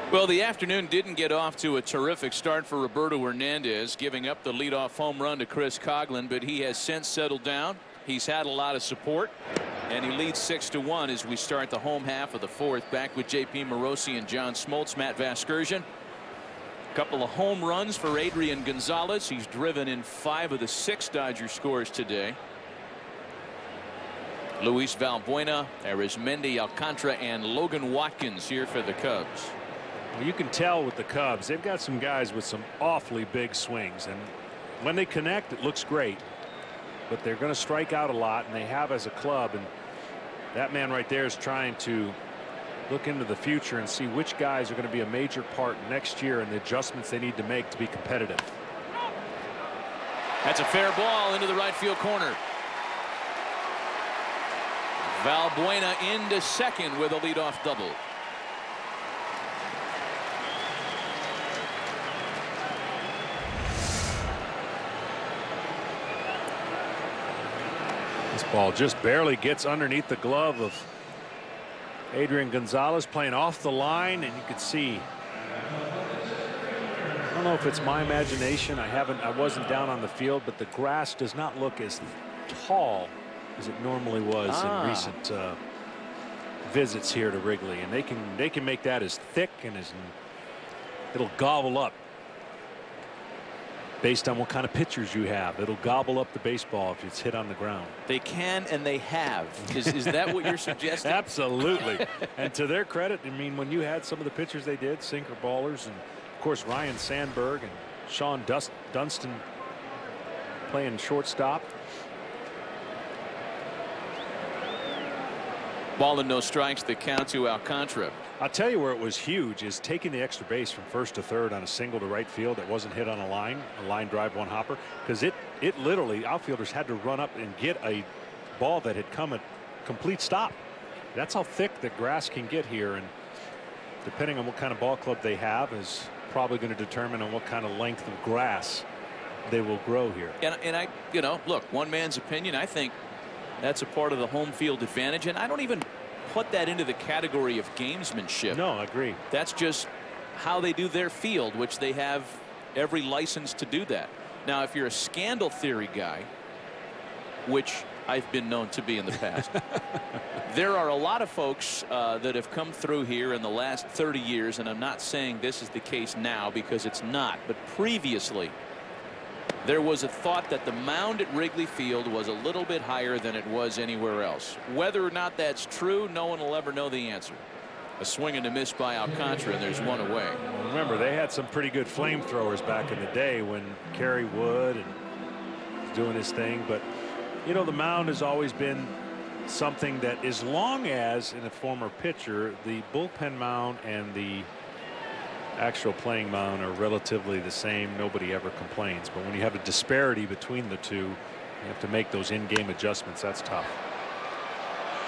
Well, the afternoon didn't get off to a terrific start for Roberto Hernandez, giving up the leadoff home run to Chris Coghlan, but he has since settled down. He's had a lot of support, and he leads 6-1 as we start the home half of the fourth. Back with J.P. Morosi and John Smoltz. Matt Vasgersian. A couple of home runs for Adrian Gonzalez. He's driven in 5 of the 6 Dodger scores today. Luis Valbuena, Arizmendi, Alcantara, and Logan Watkins here for the Cubs. Well, you can tell with the Cubs, they've got some guys with some awfully big swings, and when they connect, it looks great. But they're going to strike out a lot, and they have as a club. And that man right there is trying to look into the future and see which guys are going to be a major part next year and the adjustments they need to make to be competitive. That's a fair ball into the right field corner. Valbuena into second with a leadoff double. This ball just barely gets underneath the glove of Adrian Gonzalez, playing off the line, and you could see, I don't know if it's my imagination, I wasn't down on the field, but the grass does not look as tall as it normally was in recent visits here to Wrigley, and they can make that as thick and as it'll gobble up. Based on what kind of pitchers you have, it'll gobble up the baseball if it's hit on the ground. They can, and they have. Is that what you're suggesting? Absolutely. And to their credit, I mean, when you had some of the pitchers they did, sinker ballers, and of course Ryan Sandberg and Sean Dunston playing shortstop. Ball and no strikes, the count to Alcantara. I'll tell you where it was huge is taking the extra base from first to third on a single to right field that wasn't hit on a line drive, one hopper, because it literally, outfielders had to run up and get a ball that had come at complete stop. That's how thick the grass can get here, and depending on what kind of ball club they have is probably going to determine on what kind of length of grass they will grow here. And I, look, one man's opinion, I think that's a part of the home field advantage, and I don't even put that into the category of gamesmanship. No, I agree. That's just how they do their field, which they have every license to do that. Now, if you're a scandal theory guy, which I've been known to be in the past, there are a lot of folks that have come through here in the last 30 years, and I'm not saying this is the case now because it's not, but previously there was a thought that the mound at Wrigley Field was a little bit higher than it was anywhere else. Whether or not that's true, no one will ever know the answer. A swing and a miss by Alcantara, and there's one away. Well, remember, they had some pretty good flamethrowers back in the day when Kerry Wood and was doing his thing. But, the mound has always been something that, as long as, in a former pitcher, the bullpen mound and the actual playing mound are relatively the same, nobody ever complains. But when you have a disparity between the two, you have to make those in-game adjustments. That's tough.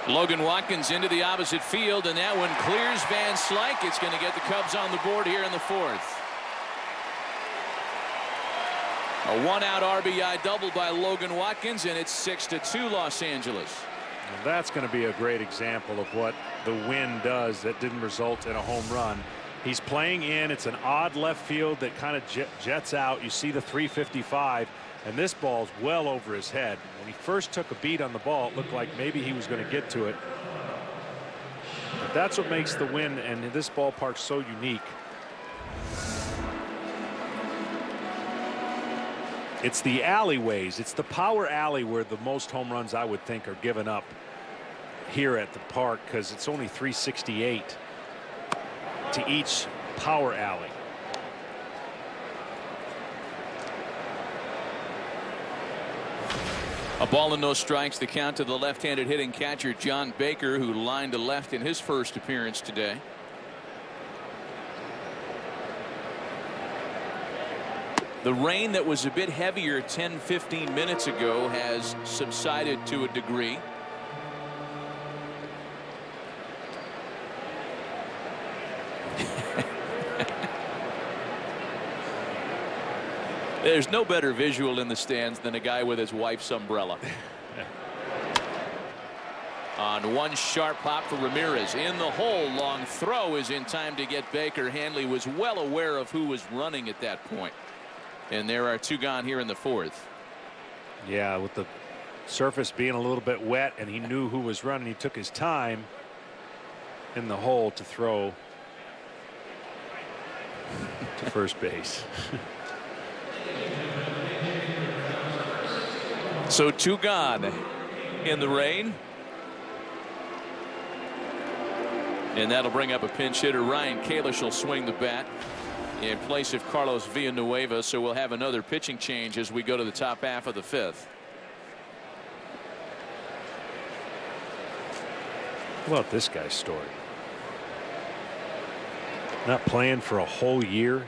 Logan Watkins into the opposite field, and that one clears Van Slyke. It's going to get the Cubs on the board here in the fourth. A one-out RBI double by Logan Watkins, and it's 6-2 Los Angeles. And that's going to be a great example of what the wind does that didn't result in a home run. He's playing in. It's an odd left field that kind of jets out. You see the 355, and this ball's well over his head. When he first took a beat on the ball, it looked like maybe he was going to get to it. But that's what makes the wind and this ballpark so unique. It's the alleyways. It's the power alley where the most home runs, I would think, are given up here at the park, because it's only 368. To each power alley. A ball and no strikes, the count to the left-handed hitting catcher John Baker, who lined to left in his first appearance today. The rain that was a bit heavier 10-15 minutes ago has subsided to a degree. There's no better visual in the stands than a guy with his wife's umbrella. On one sharp pop for Ramirez in the hole. Long throw is in time to get Baker. Hanley was well aware of who was running at that point. And there are 2 gone here in the 4th. Yeah, with the surface being a little bit wet and he knew who was running, he took his time in the hole to throw to first base. So 2 gone in the rain. And that'll bring up a pinch hitter. Ryan Kalish will swing the bat in place of Carlos Villanueva. So we'll have another pitching change as we go to the top half of the 5th. How about this guy's story? Not playing for a whole year.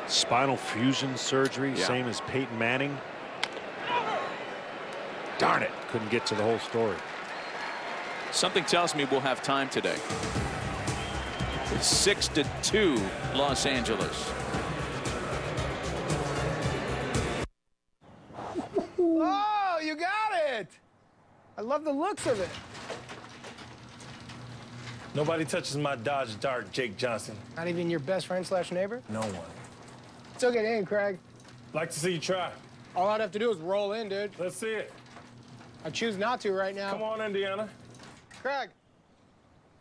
Spinal fusion surgery, same as Peyton Manning. Darn it, couldn't get to the whole story. Something tells me we'll have time today. 6-2 Los Angeles. Oh, you got it. I love the looks of it. Nobody touches my Dodge Dart, Jake Johnson. Not even your best friend / neighbor? No one. Still get in, Craig. Like to see you try. All I'd have to do is roll in, dude. Let's see it. I choose not to right now. Come on, Indiana. Craig.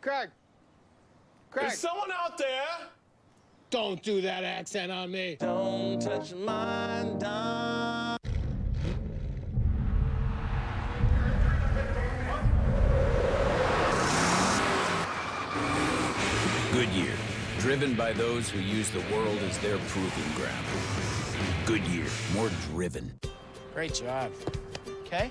Craig. Craig. Is someone out there? Don't do that accent on me. Don't touch my dime. Goodyear, driven by those who use the world as their proving ground. Goodyear, more driven. Great job. Okay,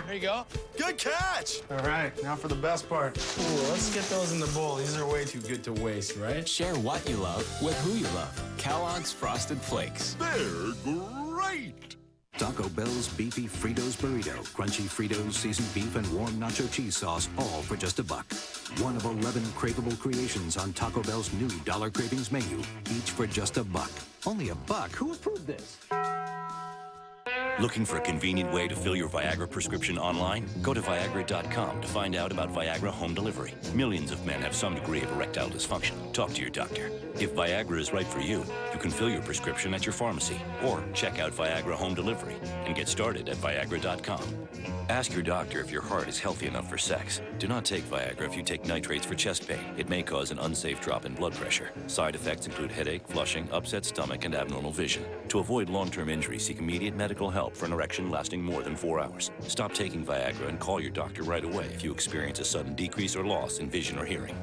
here you go. Good catch! All right, now for the best part. Ooh, let's get those in the bowl. These are way too good to waste, right? Share what you love with who you love. Kellogg's Frosted Flakes. They're great! Taco Bell's beefy Fritos burrito, crunchy Fritos, seasoned beef, and warm nacho cheese sauce, all for just $1. One of 11 craveable creations on Taco Bell's new Dollar Cravings menu, each for just $1. Only $1? Who approved this? Looking for a convenient way to fill your Viagra prescription online? Go to Viagra.com to find out about Viagra home delivery. Millions of men have some degree of erectile dysfunction. Talk to your doctor. If Viagra is right for you, you can fill your prescription at your pharmacy or check out Viagra home delivery and get started at Viagra.com. Ask your doctor if your heart is healthy enough for sex. Do not take Viagra if you take nitrates for chest pain. It may cause an unsafe drop in blood pressure. Side effects include headache, flushing, upset stomach, and abnormal vision. To avoid long-term injury, seek immediate medical help for an erection lasting more than 4 hours. Stop taking Viagra and call your doctor right away if you experience a sudden decrease or loss in vision or hearing.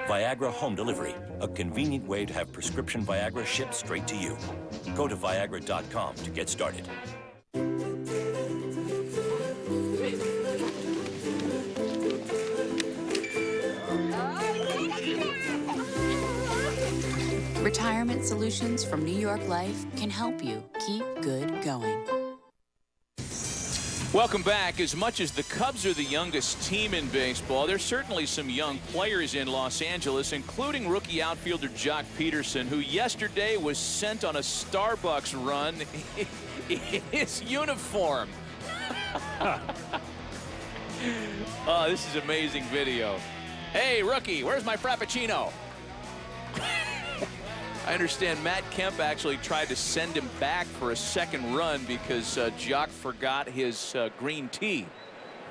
Viagra home delivery, a convenient way to have prescription Viagra shipped straight to you. Go to Viagra.com to get started. Retirement solutions from New York Life can help you keep good going. Welcome back. As much as the Cubs are the youngest team in baseball, there's certainly some young players in Los Angeles, including rookie outfielder Jock Peterson, who yesterday was sent on a Starbucks run in his uniform. Oh, this is amazing video. Hey, rookie, where's my Frappuccino? I understand Matt Kemp actually tried to send him back for a second run because Jock forgot his green tea.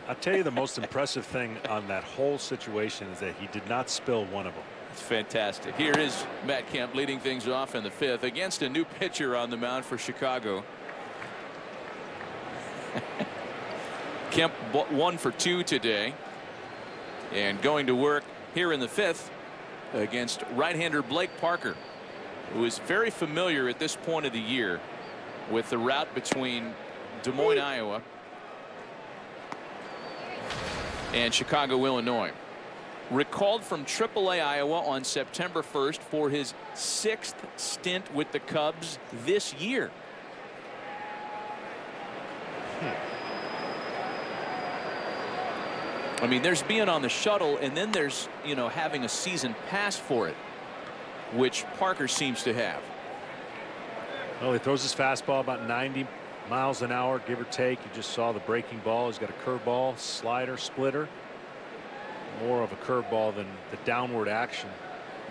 I'll tell you the most impressive thing on that whole situation is that he did not spill one of them. It's fantastic. Here is Matt Kemp leading things off in the 5th against a new pitcher on the mound for Chicago. Kemp 1 for 2 today and going to work here in the 5th against right-hander Blake Parker, who is very familiar at this point of the year with the route between Des Moines, Iowa and Chicago, Illinois. Recalled from AAA Iowa on September 1st for his 6th stint with the Cubs this year. I mean, there's being on the shuttle, and then there's, you know, having a season pass for it, which Parker seems to have. Well, he throws his fastball about 90 miles an hour, give or take. You just saw the breaking ball. He's got a curveball, slider, splitter. More of a curveball than the downward action.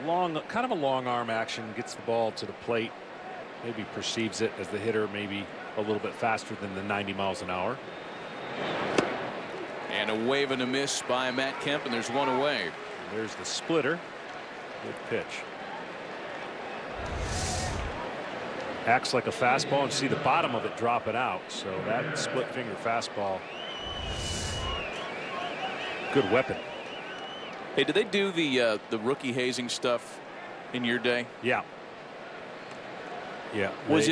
Kind of a long arm action. Gets the ball to the plate. Maybe perceives it as the hitter maybe a little bit faster than the 90 miles an hour. And a wave and a miss by Matt Kemp, and there's one away. And there's the splitter. Good pitch. Acts like a fastball, and see the bottom of it drop it out. So that split finger fastball. Good weapon. Hey, did they do the rookie hazing stuff in your day? Yeah. Yeah. Was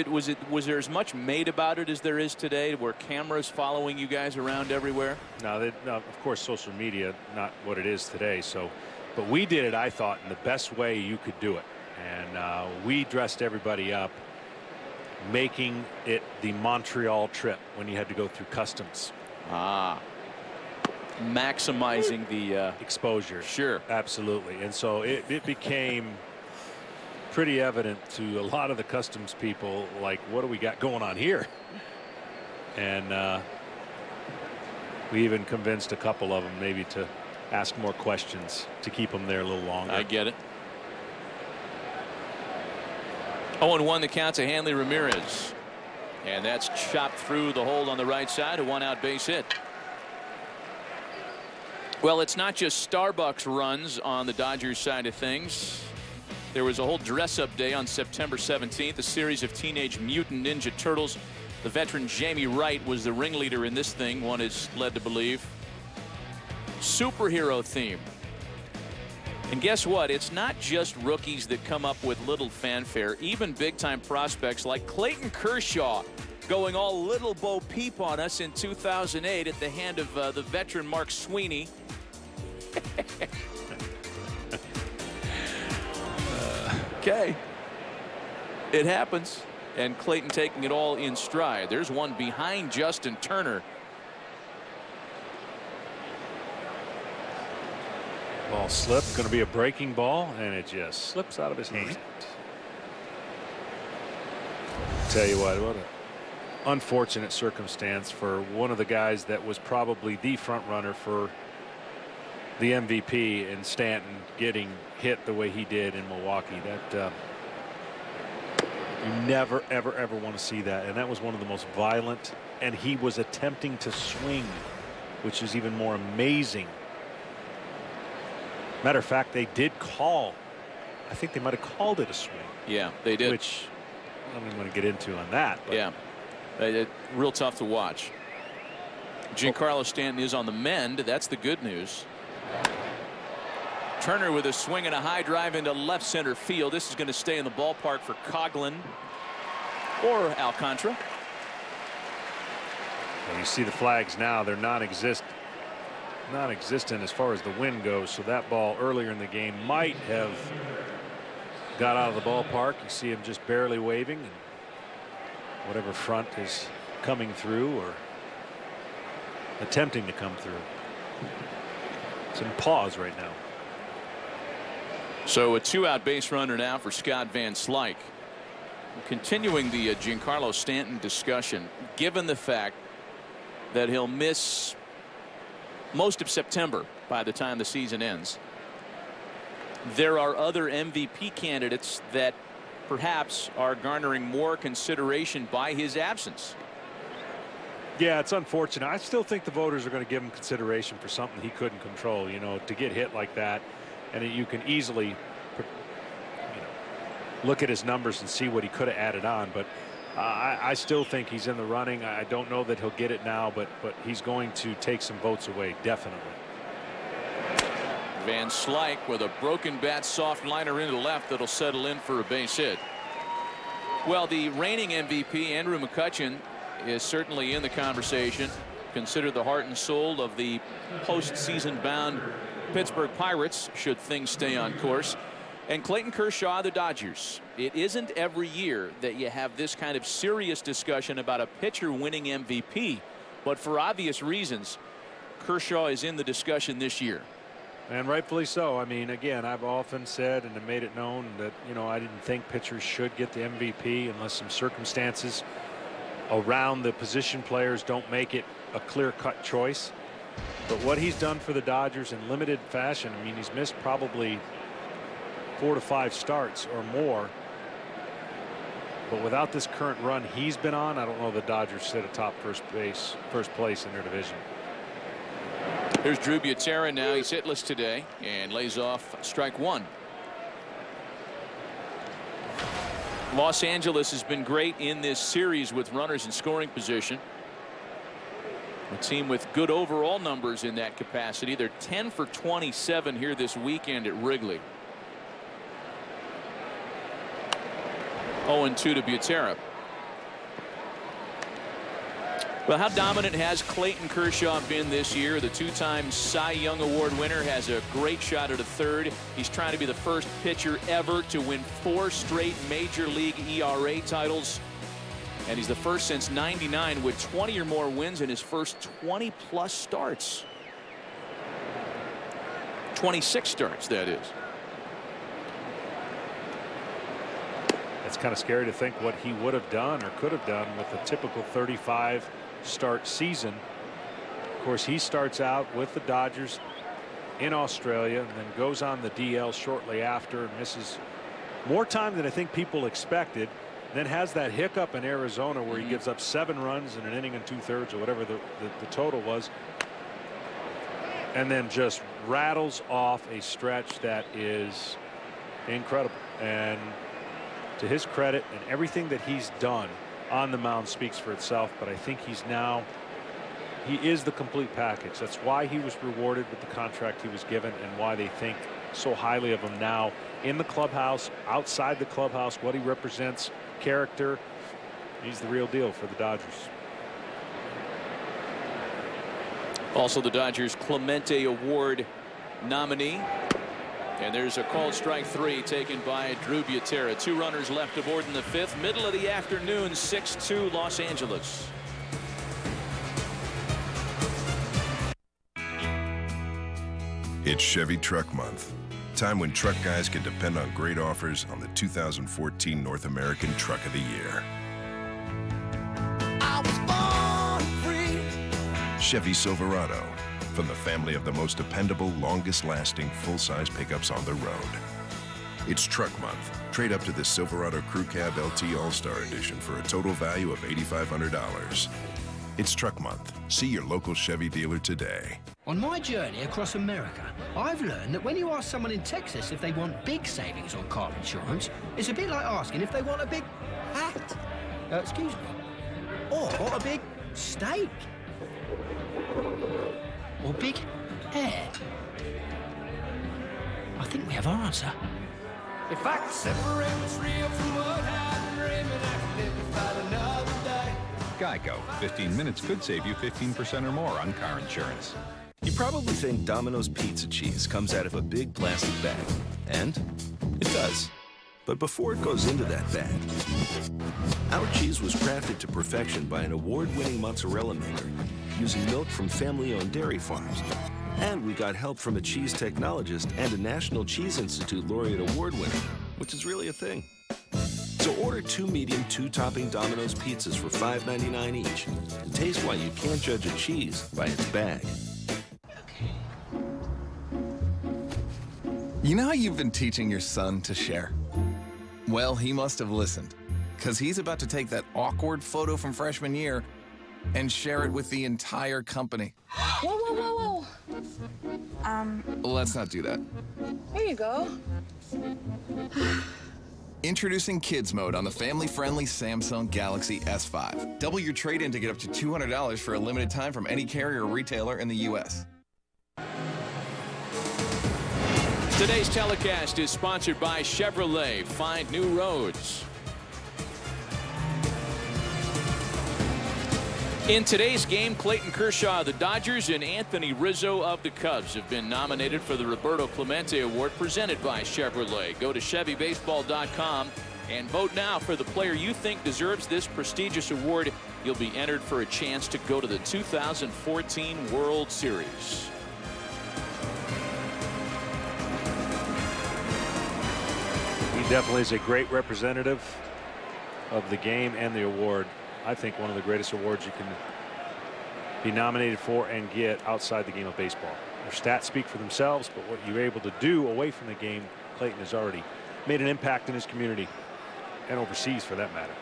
there as much made about it as there is today? Were cameras following you guys around everywhere? No, of course, social media, not what it is today. So, but we did it, I thought, in the best way you could do it. And we dressed everybody up, making it the Montreal trip when you had to go through customs. Maximizing the exposure. Sure. Absolutely. And so it became pretty evident to a lot of the customs people, like, what do we got going on here? And we even convinced a couple of them maybe to ask more questions to keep them there a little longer. I get it. 0-1 the count to Hanley Ramirez. And that's chopped through the hole on the right side. A 1-out base hit. Well, it's not just Starbucks runs on the Dodgers side of things. There was a whole dress-up day on September 17th, a series of Teenage Mutant Ninja Turtles. The veteran Jamie Wright was the ringleader in this thing, one is led to believe. Superhero theme. And guess what? It's not just rookies that come up with little fanfare. Even big-time prospects like Clayton Kershaw going all little Bo Peep on us in 2008 at the hand of the veteran Mark Sweeney. Okay. It happens. And Clayton taking it all in stride. There's one behind Justin Turner. Ball slipped, going to be a breaking ball, and it just slips out of his hand. Tell you what an unfortunate circumstance for one of the guys that was probably the front runner for the MVP in Stanton getting hit the way he did in Milwaukee. That you never ever want to see that, and that was one of the most violent, and he was attempting to swing, which is even more amazing. Matter of fact, they did call, I think they might have called it a swing. Yeah, they did. Which I don't even want to get into on that. But. Yeah, real tough to watch. Giancarlo Stanton is on the mend. That's the good news. Turner with a swing and a high drive into left center field. This is going to stay in the ballpark for Coughlin or Alcantara. And you see the flags now. They're non-existent as far as the wind goes. So that ball earlier in the game might have got out of the ballpark. You see him just barely waving. And whatever front is coming through or attempting to come through. It's in pause right now. So a 2-out base runner now for Scott Van Slyke. Continuing the Giancarlo Stanton discussion, given the fact that he'll miss most of September by the time the season ends, there are other MVP candidates that perhaps are garnering more consideration by his absence. Yeah, it's unfortunate. I still think the voters are going to give him consideration for something he couldn't control, you know, to get hit like that. And you can easily, look at his numbers and see what he could have added on. But I still think he's in the running. I don't know that he'll get it now, but he's going to take some votes away, definitely. Van Slyke with a broken bat soft liner into left that'll settle in for a base hit. Well, the reigning MVP Andrew McCutchen is certainly in the conversation, considered the heart and soul of the postseason bound Pittsburgh Pirates should things stay on course. And Clayton Kershaw, the Dodgers. It isn't every year that you have this kind of serious discussion about a pitcher winning MVP, but for obvious reasons Kershaw is in the discussion this year. And rightfully so. I mean, again, I've often said and made it known that, I didn't think pitchers should get the MVP unless some circumstances around the position players don't make it a clear-cut choice. But what he's done for the Dodgers in limited fashion, I mean, he's missed probably 4 to 5 starts or more. But without this current run he's been on, I don't know the Dodgers sit atop first place in their division. Here's Drew Butera now. He's hitless today and lays off strike 1. Los Angeles has been great in this series with runners in scoring position. A team with good overall numbers in that capacity. They're 10 for 27 here this weekend at Wrigley. 0-2 to Butera. Well, how dominant has Clayton Kershaw been this year? The 2-time Cy Young Award winner has a great shot at a third. He's trying to be the first pitcher ever to win 4 straight Major League ERA titles. And he's the first since '99 with 20 or more wins in his first 20-plus starts. 26 starts, that is. It's kind of scary to think what he would have done or could have done with a typical 35 start season. Of course, he starts out with the Dodgers in Australia and then goes on the DL shortly after and misses more time than I think people expected. Then has that hiccup in Arizona where he gives up 7 runs in an inning and 2/3 or whatever the total was. And then just rattles off a stretch that is incredible. And to his credit, and everything that he's done on the mound speaks for itself. But I think he is the complete package. That's why he was rewarded with the contract he was given and why they think so highly of him now in the clubhouse, outside the clubhouse, what he represents, character. He's the real deal for the Dodgers. Also the Dodgers Clemente Award nominee. And there's a called strike 3 taken by Drew Butera. 2 runners left aboard in the 5th. Middle of the afternoon, 6-2 Los Angeles. It's Chevy Truck Month. Time when truck guys can depend on great offers on the 2014 North American Truck of the Year. I was born free. Chevy Silverado, from the family of the most dependable, longest-lasting, full-size pickups on the road. It's Truck Month. Trade up to the Silverado Crew Cab LT All-Star Edition for a total value of $8,500. It's Truck Month. See your local Chevy dealer today. On my journey across America, I've learned that when you ask someone in Texas if they want big savings on car insurance, it's a bit like asking if they want a big hat. Excuse me. Or a big steak. Or big hair. I think we have our answer. If I could separate what's real from what I'm dreaming, I could live to fight another day. Geico. 15 minutes could save you 15% or more on car insurance. You probably think Domino's pizza cheese comes out of a big plastic bag. And it does. But before it goes into that bag, our cheese was crafted to perfection by an award-winning mozzarella maker using milk from family-owned dairy farms. And we got help from a cheese technologist and a National Cheese Institute laureate award winner, which is really a thing. So order 2 medium, 2-topping Domino's pizzas for $5.99 each. And taste why you can't judge a cheese by its bag. You know how you've been teaching your son to share? Well, he must have listened, because he's about to take that awkward photo from freshman year and share it with the entire company. Whoa, whoa, whoa, whoa. Let's not do that. Here you go. Introducing Kids Mode on the family-friendly Samsung Galaxy S5. Double your trade-in to get up to $200 for a limited time from any carrier or retailer in the U.S. Today's telecast is sponsored by Chevrolet. Find new roads. In today's game, Clayton Kershaw of the Dodgers and Anthony Rizzo of the Cubs have been nominated for the Roberto Clemente Award presented by Chevrolet. Go to ChevyBaseball.com and vote now for the player you think deserves this prestigious award. You'll be entered for a chance to go to the 2014 World Series. He definitely is a great representative of the game and the award. I think, one of the greatest awards you can be nominated for and get outside the game of baseball. Your stats speak for themselves, but what you're able to do away from the game, Clayton has already made an impact in his community and overseas for that matter.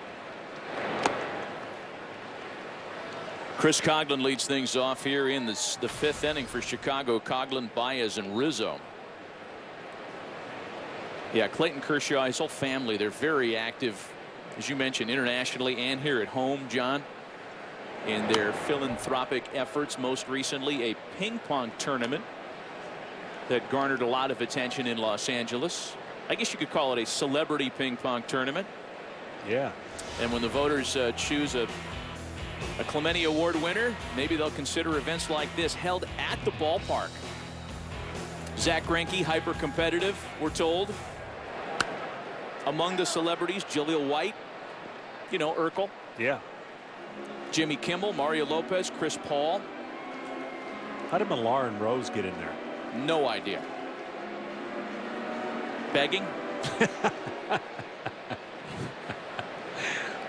Chris Coghlan leads things off here in the 5th inning for Chicago. Coghlan, Baez, and Rizzo. Yeah, Clayton Kershaw, his whole family, they're very active, as you mentioned, internationally and here at home, John, in their philanthropic efforts. Most recently, a ping pong tournament that garnered a lot of attention in Los Angeles. I guess you could call it a celebrity ping pong tournament. Yeah. And when the voters choose a Clemente Award winner, maybe they'll consider events like this held at the ballpark. Zach Greinke, hyper competitive, we're told. Among the celebrities, Jaleel White, you know, Urkel. Yeah. Jimmy Kimmel, Mario Lopez, Chris Paul. How did Millar and Rose get in there? No idea. Begging?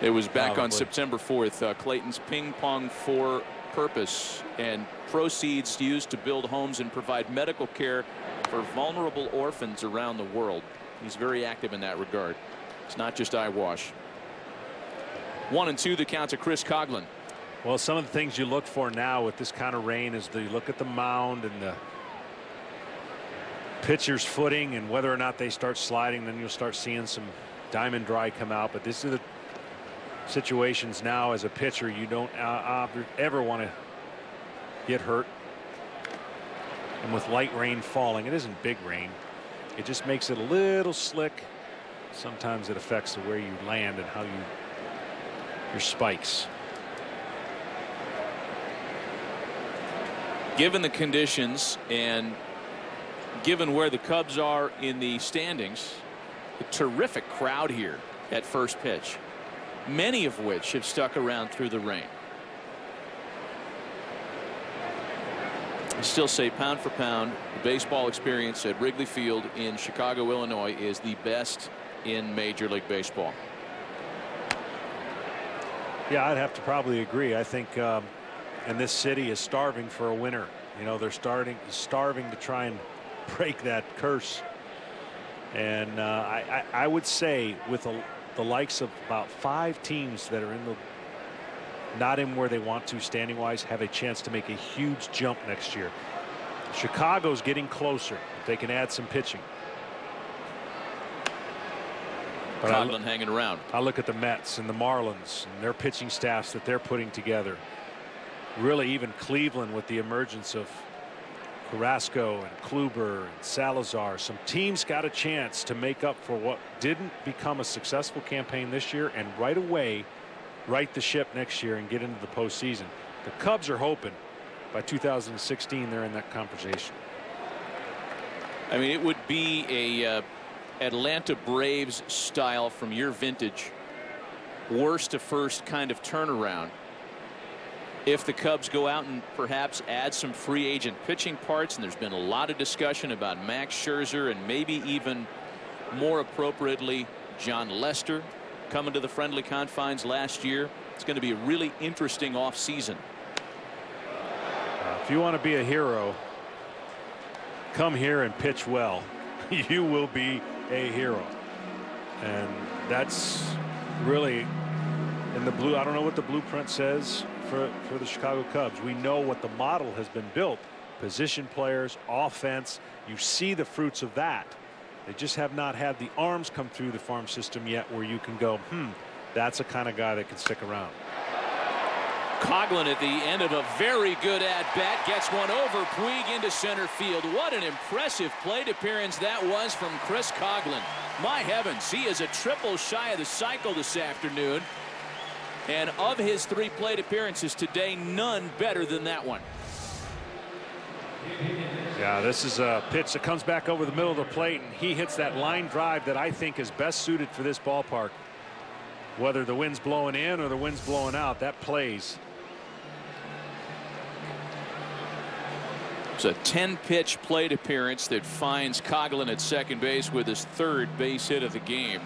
It was back on September 4th. Clayton's ping pong for purpose, and proceeds used to build homes and provide medical care for vulnerable orphans around the world. He's very active in that regard. It's not just eyewash. 1-2 the count to Chris Coghlan. Well, some of the things you look for now with this kind of rain is you look at the mound and the pitcher's footing and whether or not they start sliding. Then you'll start seeing some diamond dry come out. But this is the situations now as a pitcher you don't ever want to get hurt. And with light rain falling, it isn't big rain. It just makes it a little slick. Sometimes it affects the way you land and how your spikes. Given the conditions and given where the Cubs are in the standings, a terrific crowd here at first pitch, many of which have stuck around through the rain. I still say pound for pound, the baseball experience at Wrigley Field in Chicago, Illinois is the best in Major League Baseball. Yeah, I'd have to probably agree. I think and this city is starving for a winner. You know, they're starving to try and break that curse. And I would say with the likes of about 5 teams that are not in where they want to standing wise, have a chance to make a huge jump next year. Chicago's getting closer. If they can add some pitching. But Coghlan hanging around. I look at the Mets and the Marlins and their pitching staffs that they're putting together. Really, even Cleveland with the emergence of Carrasco and Kluber and Salazar. Some teams got a chance to make up for what didn't become a successful campaign this year and right away right the ship next year and get into the postseason. The Cubs are hoping by 2016 they're in that conversation. I mean, it would be a Atlanta Braves style from your vintage, worst to first kind of turnaround. If the Cubs go out and perhaps add some free agent pitching parts, and there's been a lot of discussion about Max Scherzer and maybe even more appropriately John Lester coming to the friendly confines last year. It's going to be a really interesting offseason. If you want to be a hero, come here and pitch well. You will be a hero. And that's really in the blue. I don't know what the blueprint says for the Chicago Cubs. We know what the model has been built. Position players, offense. You see the fruits of that. They just have not had the arms come through the farm system yet where you can go, that's a kind of guy that can stick around. Coghlan at the end of a very good at-bat gets one over Puig into center field. What an impressive plate appearance that was from Chris Coghlan. My heavens, he is a triple shy of the cycle this afternoon. And of his 3 plate appearances today, none better than that one. Yeah, this is a pitch that comes back over the middle of the plate, and he hits that line drive that I think is best suited for this ballpark. Whether the wind's blowing in or the wind's blowing out, that plays. It's a 10-pitch plate appearance that finds Coghlan at second base with his 3rd base hit of the game.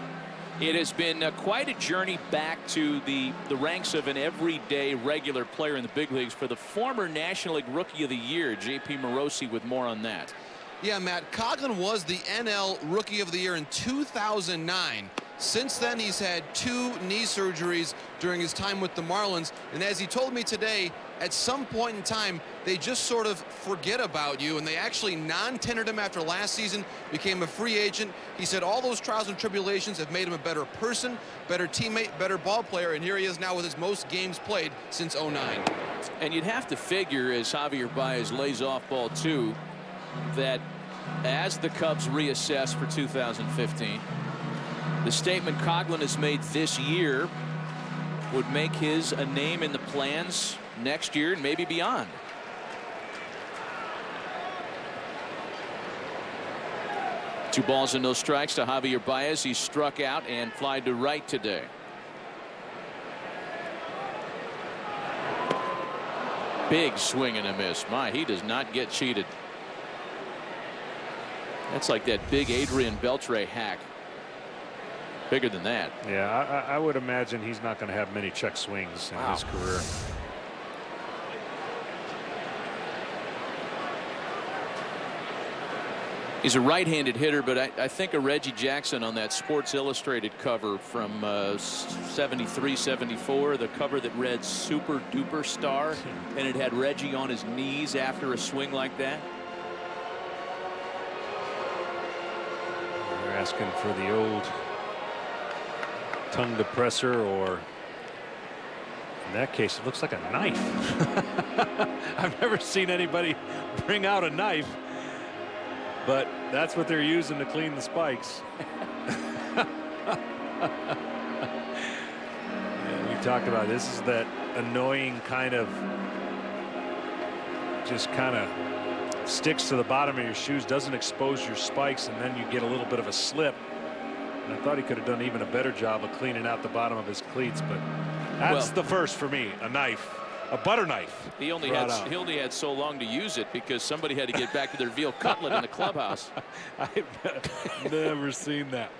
It has been quite a journey back to the ranks of an everyday regular player in the big leagues for the former National League Rookie of the Year, J.P. Morosi, with more on that. Yeah, Matt, Coughlin was the NL Rookie of the Year in 2009. Since then, he's had 2 knee surgeries during his time with the Marlins. And as he told me today, at some point in time, they just sort of forget about you. And they actually non-tendered him after last season, became a free agent. He said all those trials and tribulations have made him a better person, better teammate, better ball player. And here he is now with his most games played since '09. And you'd have to figure, as Javier Baez lays off ball 2, that as the Cubs reassess for 2015, the statement Coughlin has made this year would make his a name in the plans next year and maybe beyond. Two balls and no strikes to Javier Baez. He struck out and fly to right today. Big swing and a miss. My, he does not get cheated. That's like that big Adrian Beltre hack. Bigger than that. Yeah, I would imagine he's not going to have many check swings in his career. He's a right-handed hitter, but I think of Reggie Jackson on that Sports Illustrated cover from 73, 74, the cover that read Super Duper Star, and it had Reggie on his knees after a swing like that. They're asking for the old tongue depressor, or in that case it looks like a knife. I've never seen anybody bring out a knife, but that's what they're using to clean the spikes. Yeah, we talked about this is that annoying kind of just kind of sticks to the bottom of your shoes, doesn't expose your spikes, and then you get a little bit of a slip. And I thought he could have done even a better job of cleaning out the bottom of his cleats, but that's the first for me. A knife, a butter knife. He only had so long to use it because somebody had to get back to their veal cutlet in the clubhouse. I've never seen that.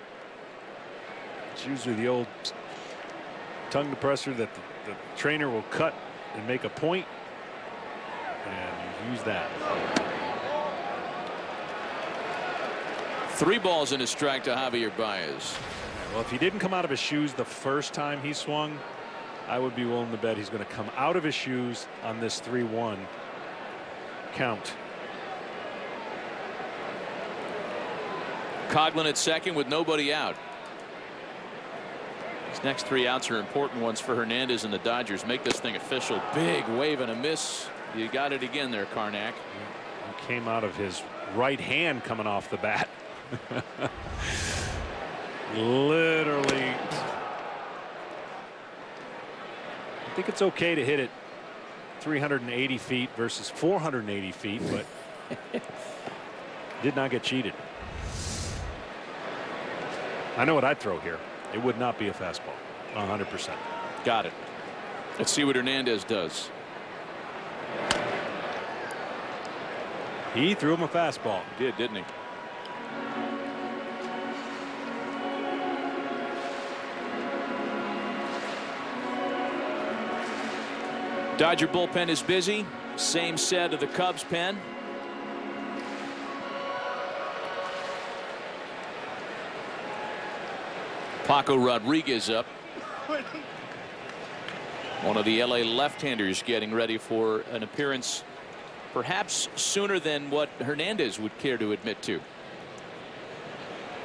It's usually the old tongue depressor that the trainer will cut and make a point, and you use that. 3 balls and a strike to Javier Baez. Well, if he didn't come out of his shoes the first time he swung, I would be willing to bet he's going to come out of his shoes on this 3-1 count. Coughlin at second with nobody out. These next 3 outs are important ones for Hernandez and the Dodgers. Make this thing official. Big wave and a miss. You got it again there, Karnak. He came out of his right hand coming off the bat. Literally. I think it's okay to hit it 380 feet versus 480 feet, but did not get cheated. I know what I'd throw here. It would not be a fastball. 100%. Got it. Let's see what Hernandez does. He threw him a fastball. He did, didn't he? Dodger bullpen is busy. Same set of the Cubs pen. Paco Rodriguez up. One of the LA left-handers getting ready for an appearance perhaps sooner than what Hernandez would care to admit to.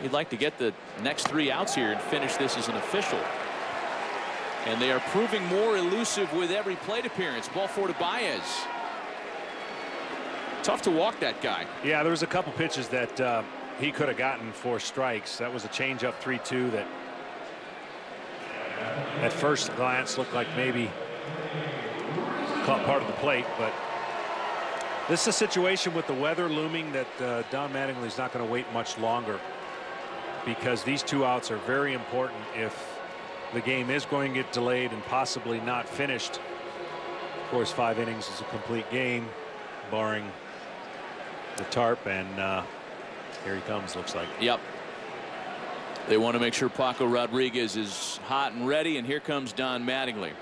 He'd like to get the next 3 outs here and finish this as an official. And they are proving more elusive with every plate appearance. Ball 4 to Baez. Tough to walk that guy. Yeah, there was a couple pitches that he could have gotten for strikes. That was a changeup 3-2 that at first glance looked like maybe caught part of the plate, but this is a situation with the weather looming that Don Mattingly's not going to wait much longer, because these 2 outs are very important if the game is going to get delayed and possibly not finished. Of course, 5 innings is a complete game, barring the tarp, and here he comes, looks like. Yep. They want to make sure Paco Rodriguez is hot and ready, and here comes Don Mattingly.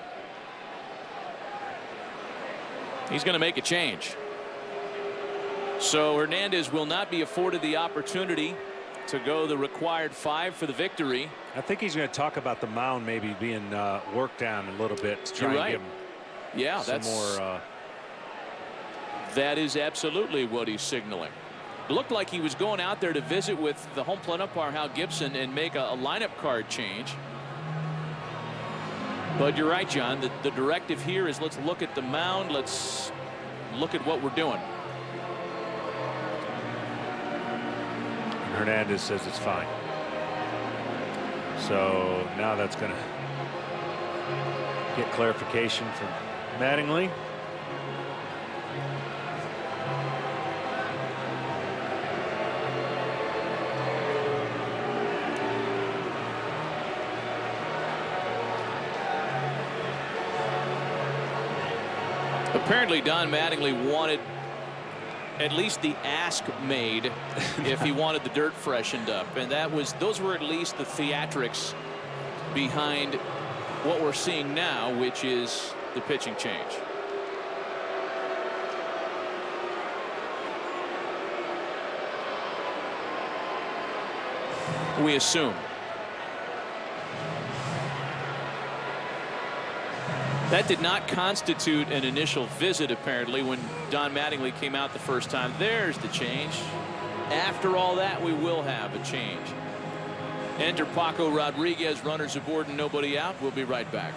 He's going to make a change. So Hernandez will not be afforded the opportunity to go the required 5 for the victory. I think he's going to talk about the mound maybe being worked on a little bit to try You're and right. give him Yeah, some more. That is absolutely what he's signaling. It looked like he was going out there to visit with the home plate umpire Hal Gibson and make a lineup card change. But you're right, John. The directive here is let's look at the mound. Let's look at what we're doing. And Hernandez says it's fine. So now that's going to get clarification from Mattingly. Apparently Don Mattingly wanted at least the ask made if he wanted the dirt freshened up, and those were at least the theatrics behind what we're seeing now, which is the pitching change. We assume. That did not constitute an initial visit, apparently, when Don Mattingly came out the first time. There's the change. After all that, we will have a change. Enter Paco Rodriguez, runners aboard and nobody out. We'll be right back.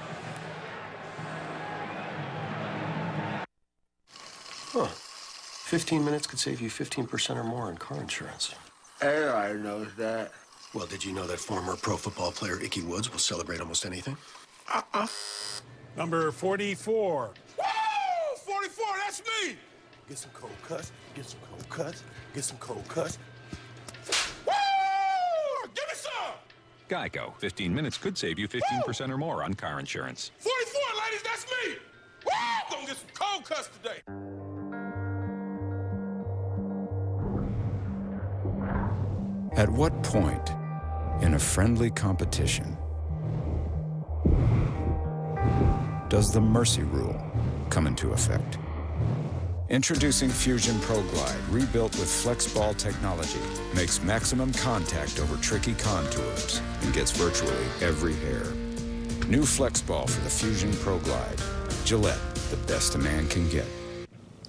Huh. 15 minutes could save you 15% or more on car insurance. Everybody knows that. Well, did you know that former pro football player Ickey Woods will celebrate almost anything? Number 44. Woo! 44, that's me! Get some cold cuts, get some cold cuts, get some cold cuts. Woo! Give me some! Geico. 15 minutes could save you 15% or more on car insurance. 44, ladies, that's me! Woo! Gonna get some cold cuts today. At what point in a friendly competition does the mercy rule come into effect? Introducing Fusion Pro Glide, rebuilt with FlexBall technology, makes maximum contact over tricky contours and gets virtually every hair. New FlexBall for the Fusion Pro Glide. Gillette, the best a man can get.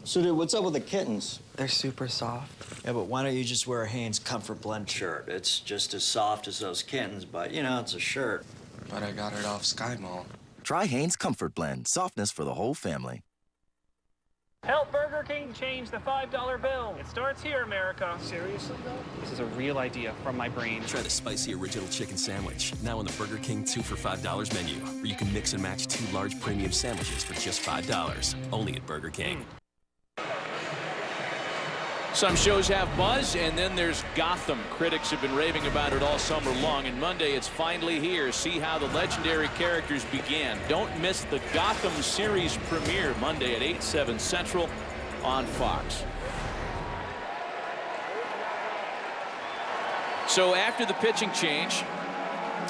So, dude, what's up with the kittens? They're super soft. Yeah, but why don't you just wear a Hanes Comfort Blend shirt? It's just as soft as those kittens, but, you know, it's a shirt. But I got it off Sky Mall. Try Hanes Comfort Blend. Softness for the whole family. Help Burger King change the $5 bill. It starts here, America. Seriously, though? This is a real idea from my brain. Try the spicy original chicken sandwich, now on the Burger King 2 for $5 menu, where you can mix and match 2 large premium sandwiches for just $5. Only at Burger King. Some shows have buzz, and then there's Gotham. Critics have been raving about it all summer long, and Monday it's finally here. See how the legendary characters began. Don't miss the Gotham series premiere Monday at 8/7 Central on Fox. So after the pitching change,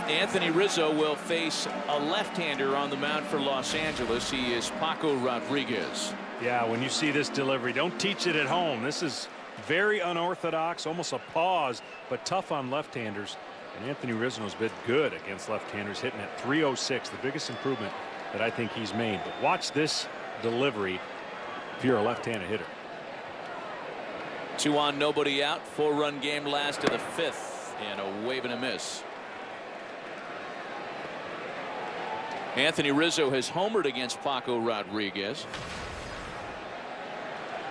Anthony Rizzo will face a left-hander on the mound for Los Angeles. He is Paco Rodriguez. Yeah, when you see this delivery, don't teach it at home. This is very unorthodox, almost a pause, but tough on left-handers. And Anthony Rizzo has been good against left-handers, hitting at .306, the biggest improvement that I think he's made. But watch this delivery if you're a left-handed hitter. 2 on, nobody out. 4-run game last of the 5th, and a wave and a miss. Anthony Rizzo has homered against Paco Rodriguez.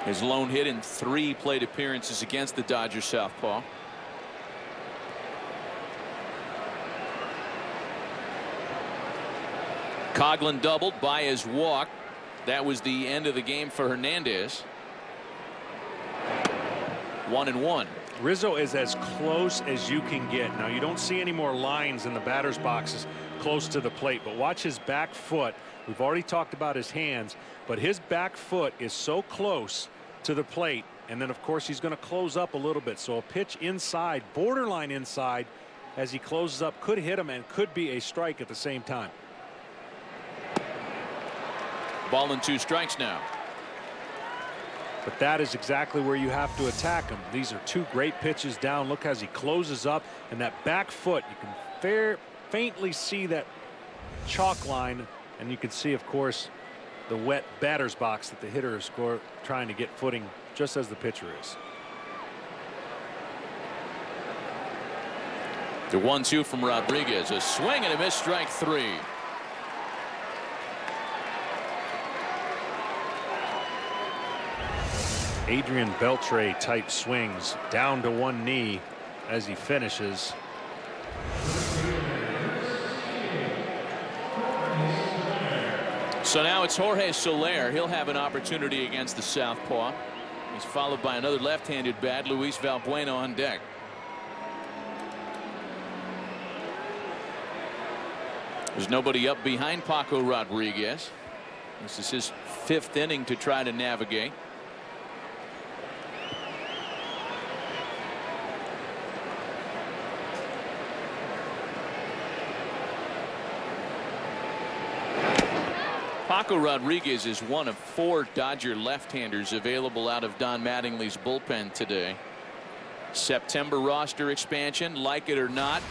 His lone hit in 3 plate appearances against the Dodgers southpaw. Coughlin doubled, Baez walked. That was the end of the game for Hernandez. 1-1. Rizzo is as close as you can get. Now, you don't see any more lines in the batter's boxes close to the plate, but watch his back foot. We've already talked about his hands, but his back foot is so close to the plate, and then of course he's going to close up a little bit. So a pitch inside, borderline inside, as he closes up could hit him and could be a strike at the same time. Ball and 2 strikes now. But that is exactly where you have to attack him. These are 2 great pitches down. Look as he closes up, and that back foot, you can faintly see that chalk line, and you can see, of course, the wet batter's box that the hitter is trying to get footing just as the pitcher is. The 1-2 from Rodriguez, a swing and a miss, strike 3. Adrian Beltre type swings down to one knee as he finishes. So now it's Jorge Soler. He'll have an opportunity against the southpaw. He's followed by another left-handed bat, Luis Valbuena, on deck. There's nobody up behind Paco Rodriguez. This is his 5th inning to try to navigate. Paco Rodriguez is one of 4 Dodger left-handers available out of Don Mattingly's bullpen today. September roster expansion, like it or not,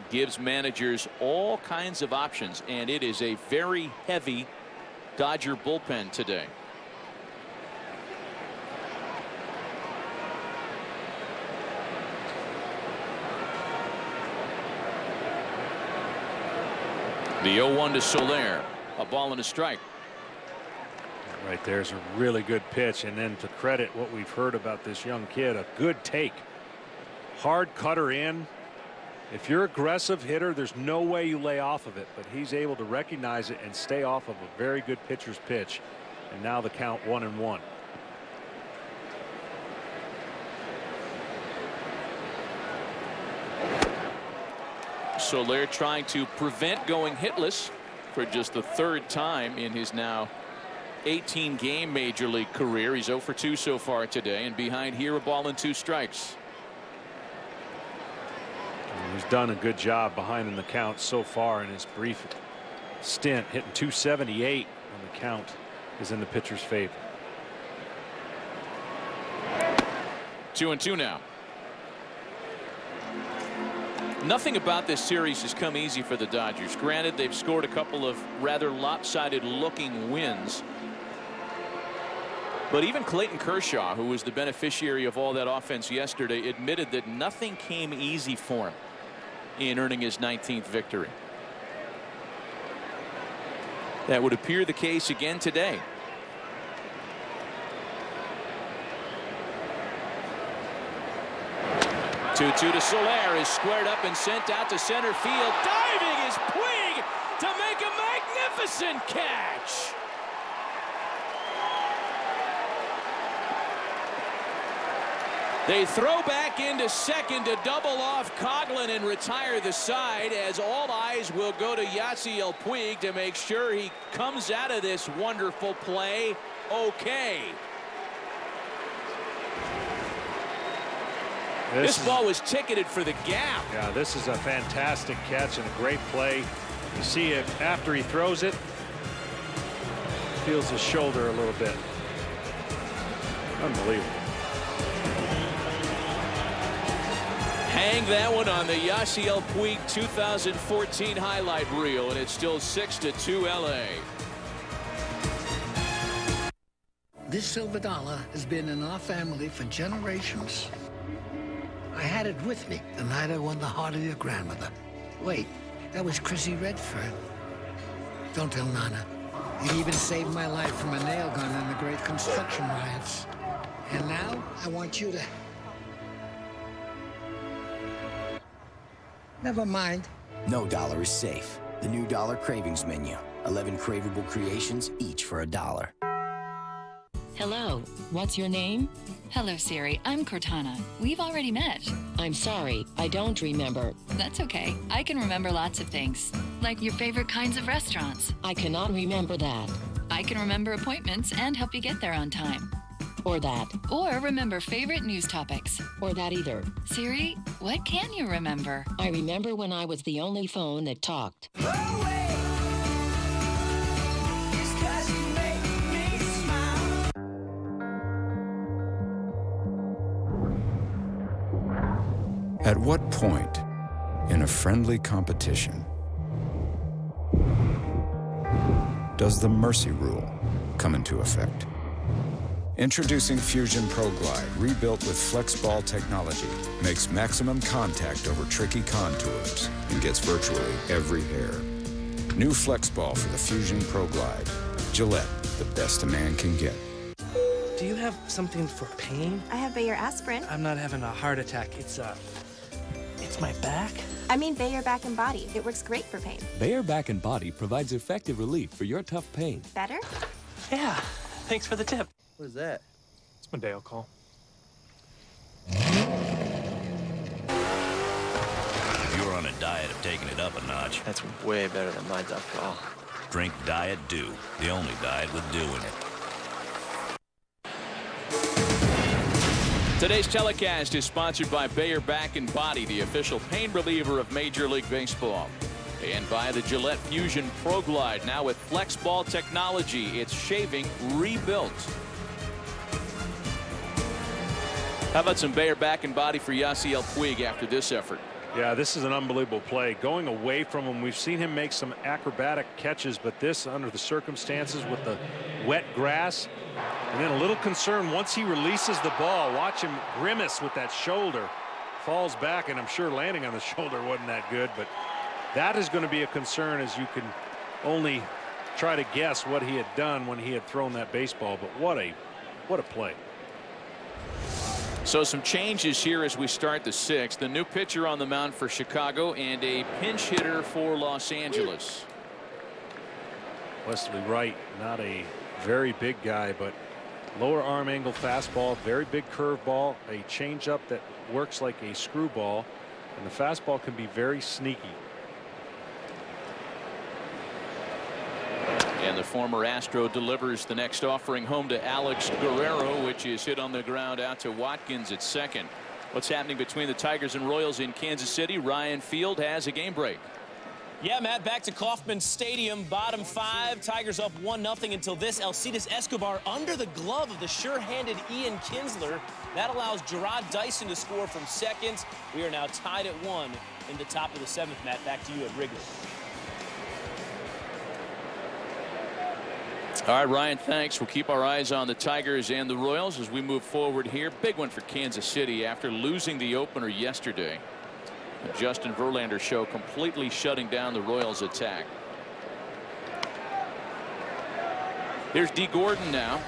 gives managers all kinds of options, and it is a very heavy Dodger bullpen today. The 0-1 to Soler. A ball and a strike. Right there's a really good pitch, and then to credit what we've heard about this young kid, a good take. Hard cutter in. If you're an aggressive hitter, there's no way you lay off of it, but he's able to recognize it and stay off of a very good pitcher's pitch. And now the count 1-1. Soler trying to prevent going hitless for just the 3rd time in his now 18-game major league career. He's 0 for 2 so far today, and behind here a ball and 2 strikes. He's done a good job behind in the count so far in his brief stint, hitting 278 when the count is in the pitcher's favor. 2-2 now. Nothing about this series has come easy for the Dodgers. Granted, they've scored a couple of rather lopsided looking wins. But even Clayton Kershaw, who was the beneficiary of all that offense yesterday, admitted that nothing came easy for him in earning his 19th victory. That would appear the case again today. Two to Soler is squared up and sent out to center field. Diving is Puig to make a magnificent catch. They throw back into second to double off Coughlin and retire the side, as all eyes will go to Yasiel Puig to make sure he comes out of this wonderful play okay. This ball was ticketed for the gap. Yeah, this is a fantastic catch and a great play. You see it after he throws it. Feels his shoulder a little bit. Unbelievable. Hang that one on the Yasiel Puig 2014 highlight reel, and it's still 6-2 LA. This silver dollar has been in our family for generations. I had it with me the night I won the heart of your grandmother. Wait, that was Chrissy Redfern. Don't tell Nana. It even saved my life from a nail gun in the great construction riots. And now I want you to... Never mind. No dollar is safe. The new Dollar Cravings menu. 11 craveable creations, each for $1. Hello, what's your name? Hello, Siri. I'm Cortana. We've already met. I'm sorry, I don't remember. That's okay. I can remember lots of things, like your favorite kinds of restaurants. I cannot remember that. I can remember appointments and help you get there on time. Or that. Or remember favorite news topics. Or that either. Siri, what can you remember? I remember when I was the only phone that talked. At what point in a friendly competition does the mercy rule come into effect? Introducing Fusion Pro Glide, rebuilt with FlexBall technology, makes maximum contact over tricky contours and gets virtually every hair. New FlexBall for the Fusion Pro Glide. Gillette, the best a man can get. Do you have something for pain? I have Bayer aspirin. I'm not having a heart attack. It's my back. I mean Bayer Back and Body. It works great for pain. Bayer Back and Body provides effective relief for your tough pain. Better? Yeah. Thanks for the tip. What is that? It's my day call. You're on a diet of taking it up a notch. That's way better than my Dr. Drink Diet Dew, the only diet with dew in it. Today's telecast is sponsored by Bayer Back and Body, the official pain reliever of Major League Baseball. And by the Gillette Fusion Pro Glide, now with FlexBall technology, it's shaving rebuilt. How about some Bayer Back and Body for Yasiel Puig after this effort? Yeah, this is an unbelievable play. Going away from him, we've seen him make some acrobatic catches, but this, under the circumstances with the wet grass, and then a little concern once he releases the ball. Watch him grimace with that shoulder. Falls back, and I'm sure landing on the shoulder wasn't that good, but that is going to be a concern, as you can only try to guess what he had done when he had thrown that baseball. But what a play. So some changes here as we start the sixth. The new pitcher on the mound for Chicago and a pinch hitter for Los Angeles. Wesley Wright, not a very big guy, but lower arm angle fastball, very big curveball, a changeup that works like a screwball, and the fastball can be very sneaky. And the former Astro delivers the next offering home to Alex Guerrero, which is hit on the ground out to Watkins at second. What's happening between the Tigers and Royals in Kansas City? Ryan Field has a game break. Yeah, Matt, back to Kauffman Stadium, bottom five. Tigers up 1-0 until this. Alcides Escobar under the glove of the sure-handed Ian Kinsler. That allows Gerard Dyson to score from second. We are now tied at 1 in the top of the seventh. Matt, back to you at Wrigley. All right, Ryan, thanks. We'll keep our eyes on the Tigers and the Royals as we move forward here. Big one for Kansas City after losing the opener yesterday. The Justin Verlander show completely shutting down the Royals' attack. Here's D. Gordon now.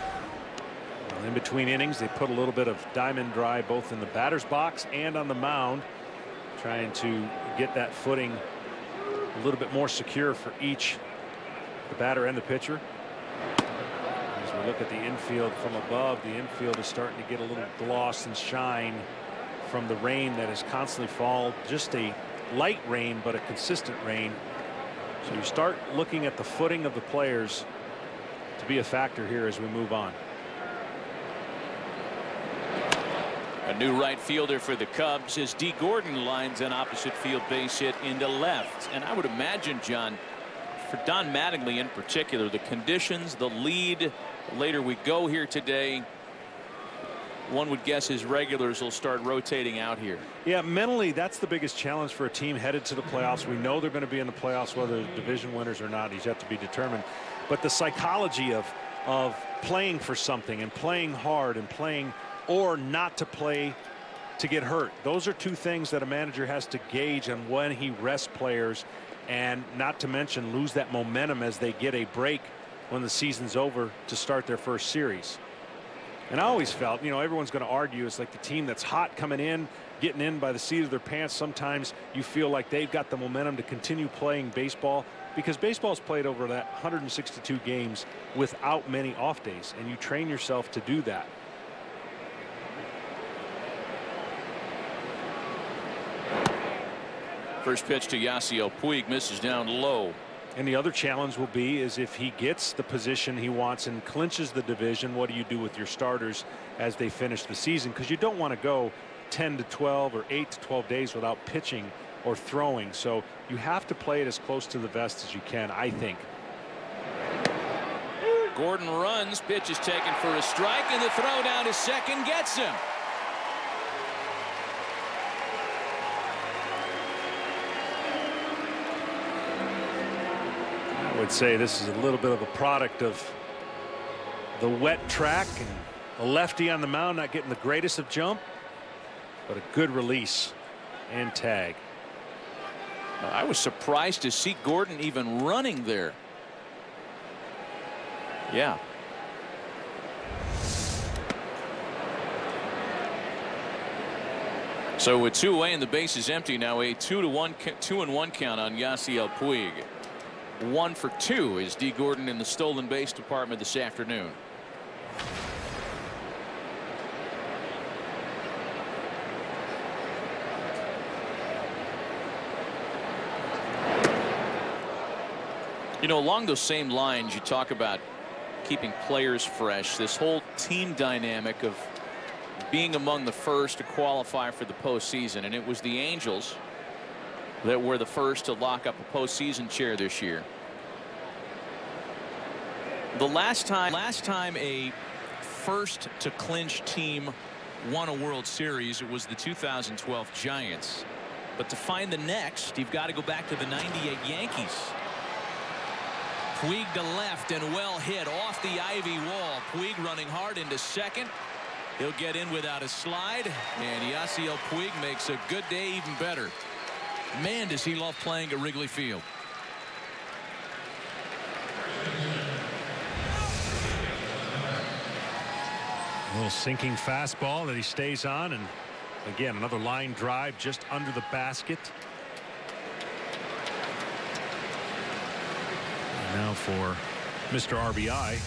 In between innings, they put a little bit of diamond dry both in the batter's box and on the mound, trying to get that footing a little bit more secure for each, the batter and the pitcher. As we look at the infield from above, the infield is starting to get a little gloss and shine from the rain that has constantly fallen. Just a light rain, but a consistent rain. So you start looking at the footing of the players to be a factor here as we move on. A new right fielder for the Cubs as D. Gordon lines an opposite field base hit into left. And I would imagine, John, for Don Mattingly in particular, the conditions, the lead, the later we go here today, one would guess his regulars will start rotating out here. Yeah, mentally, that's the biggest challenge for a team headed to the playoffs. We know they're going to be in the playoffs, whether they're division winners or not. He's yet to be determined. But the psychology of playing for something and playing hard and playing or not to play to get hurt. Those are two things that a manager has to gauge on when he rests players, and not to mention lose that momentum as they get a break when the season's over to start their first series. And I always felt, you know, everyone's going to argue it's like the team that's hot coming in, getting in by the seat of their pants. Sometimes you feel like they've got the momentum to continue playing baseball, because baseball's played over that 162 games without many off days, and you train yourself to do that. First pitch to Yasiel Puig misses down low. And the other challenge will be is if he gets the position he wants and clinches the division, what do you do with your starters as they finish the season? Because you don't want to go 10 to 12 or 8 to 12 days without pitching or throwing. So you have to play it as close to the vest as you can, I think. Gordon runs, pitch is taken for a strike, and the throw down to second gets him. I would say this is a little bit of a product of the wet track and a lefty on the mound not getting the greatest of jump, but a good release and tag. I was surprised to see Gordon even running there. Yeah. So with 2 away and the base is empty now, a 2-1 count on Yasiel Puig. 1 for 2 is D. Gordon in the stolen base department this afternoon. You know, along those same lines, you talk about keeping players fresh. This whole team dynamic of being among the first to qualify for the postseason, and it was the Angels that were the first to lock up a postseason chair this year. The last time a first to clinch team won a World Series, it was the 2012 Giants. But to find the next, you've got to go back to the '98 Yankees. Puig to left and well hit off the ivy wall. Puig running hard into second. He'll get in without a slide, and Yasiel Puig makes a good day even better. Man, does he love playing at Wrigley Field. A little sinking fastball that he stays on, and again another line drive just under the basket. And now for Mr. RBI,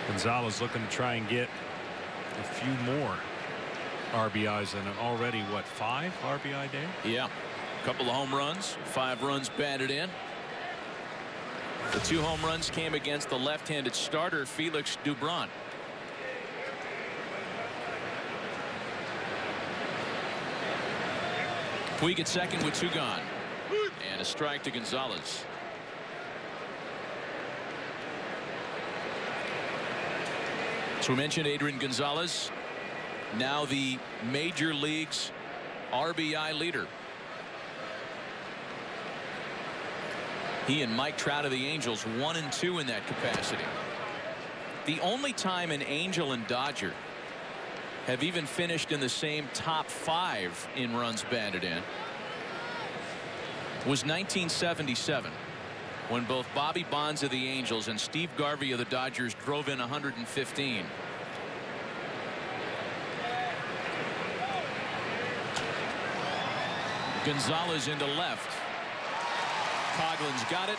Gonzalez looking to try and get a few more RBIs than an already, what, 5 RBI day? Yeah, a couple of home runs, 5 runs batted in. The 2 home runs came against the left-handed starter Felix Dubron. Puig at second with 2 gone, and a strike to Gonzalez. So we mentioned Adrian Gonzalez, now the major league's RBI leader. He and Mike Trout of the Angels 1 and 2 in that capacity. The only time an Angel and Dodger have even finished in the same top 5 in runs batted in was 1977. When both Bobby Bonds of the Angels and Steve Garvey of the Dodgers drove in 115. Gonzalez into left. Coughlin's got it.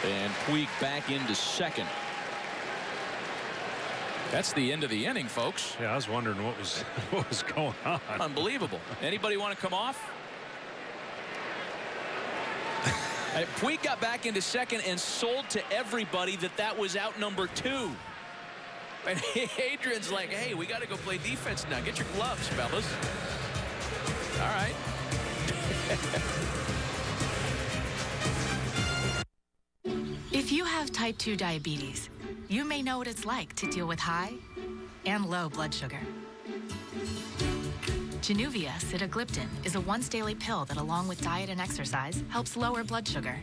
And Puig back into second. That's the end of the inning, folks. Yeah, I was wondering what was going on. Unbelievable. Anybody want to come off? Puig got back into second and sold to everybody that was out number 2. And Adrian's like, hey, we got to go play defense now. Get your gloves, fellas. All right. If you have type 2 diabetes, you may know what it's like to deal with high and low blood sugar. Januvia sitagliptin is a once-daily pill that, along with diet and exercise, helps lower blood sugar.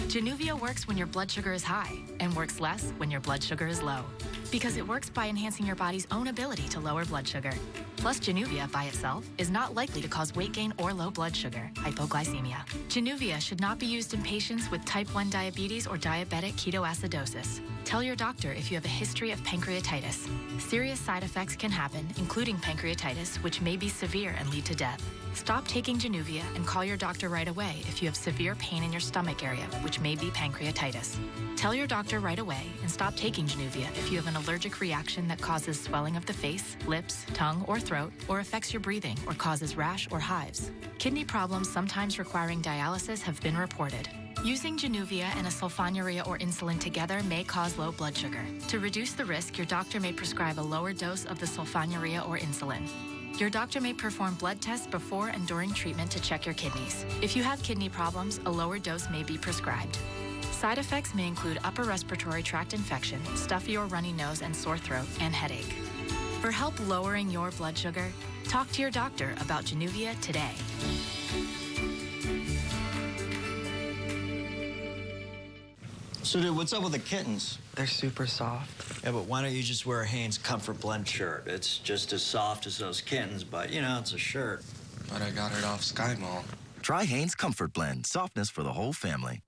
Januvia works when your blood sugar is high and works less when your blood sugar is low, because it works by enhancing your body's own ability to lower blood sugar. Plus, Januvia by itself is not likely to cause weight gain or low blood sugar, hypoglycemia. Januvia should not be used in patients with type 1 diabetes or diabetic ketoacidosis. Tell your doctor if you have a history of pancreatitis. Serious side effects can happen, including pancreatitis, which may be severe and lead to death. Stop taking Januvia and call your doctor right away if you have severe pain in your stomach area, which may be pancreatitis. Tell your doctor right away and stop taking Januvia if you have an allergic reaction that causes swelling of the face, lips, tongue, or throat, or affects your breathing or causes rash or hives. Kidney problems sometimes requiring dialysis have been reported. Using Januvia and a sulfonylurea or insulin together may cause low blood sugar. To reduce the risk, your doctor may prescribe a lower dose of the sulfonylurea or insulin. Your doctor may perform blood tests before and during treatment to check your kidneys. If you have kidney problems, a lower dose may be prescribed. Side effects may include upper respiratory tract infection, stuffy or runny nose and sore throat, and headache. For help lowering your blood sugar, talk to your doctor about Januvia today. So, dude, what's up with the kittens? They're super soft. Yeah, but why don't you just wear a Hanes Comfort Blend shirt? It's just as soft as those kittens, but, you know, it's a shirt. But I got it off Sky Mall. Try Hanes Comfort Blend. Softness for the whole family.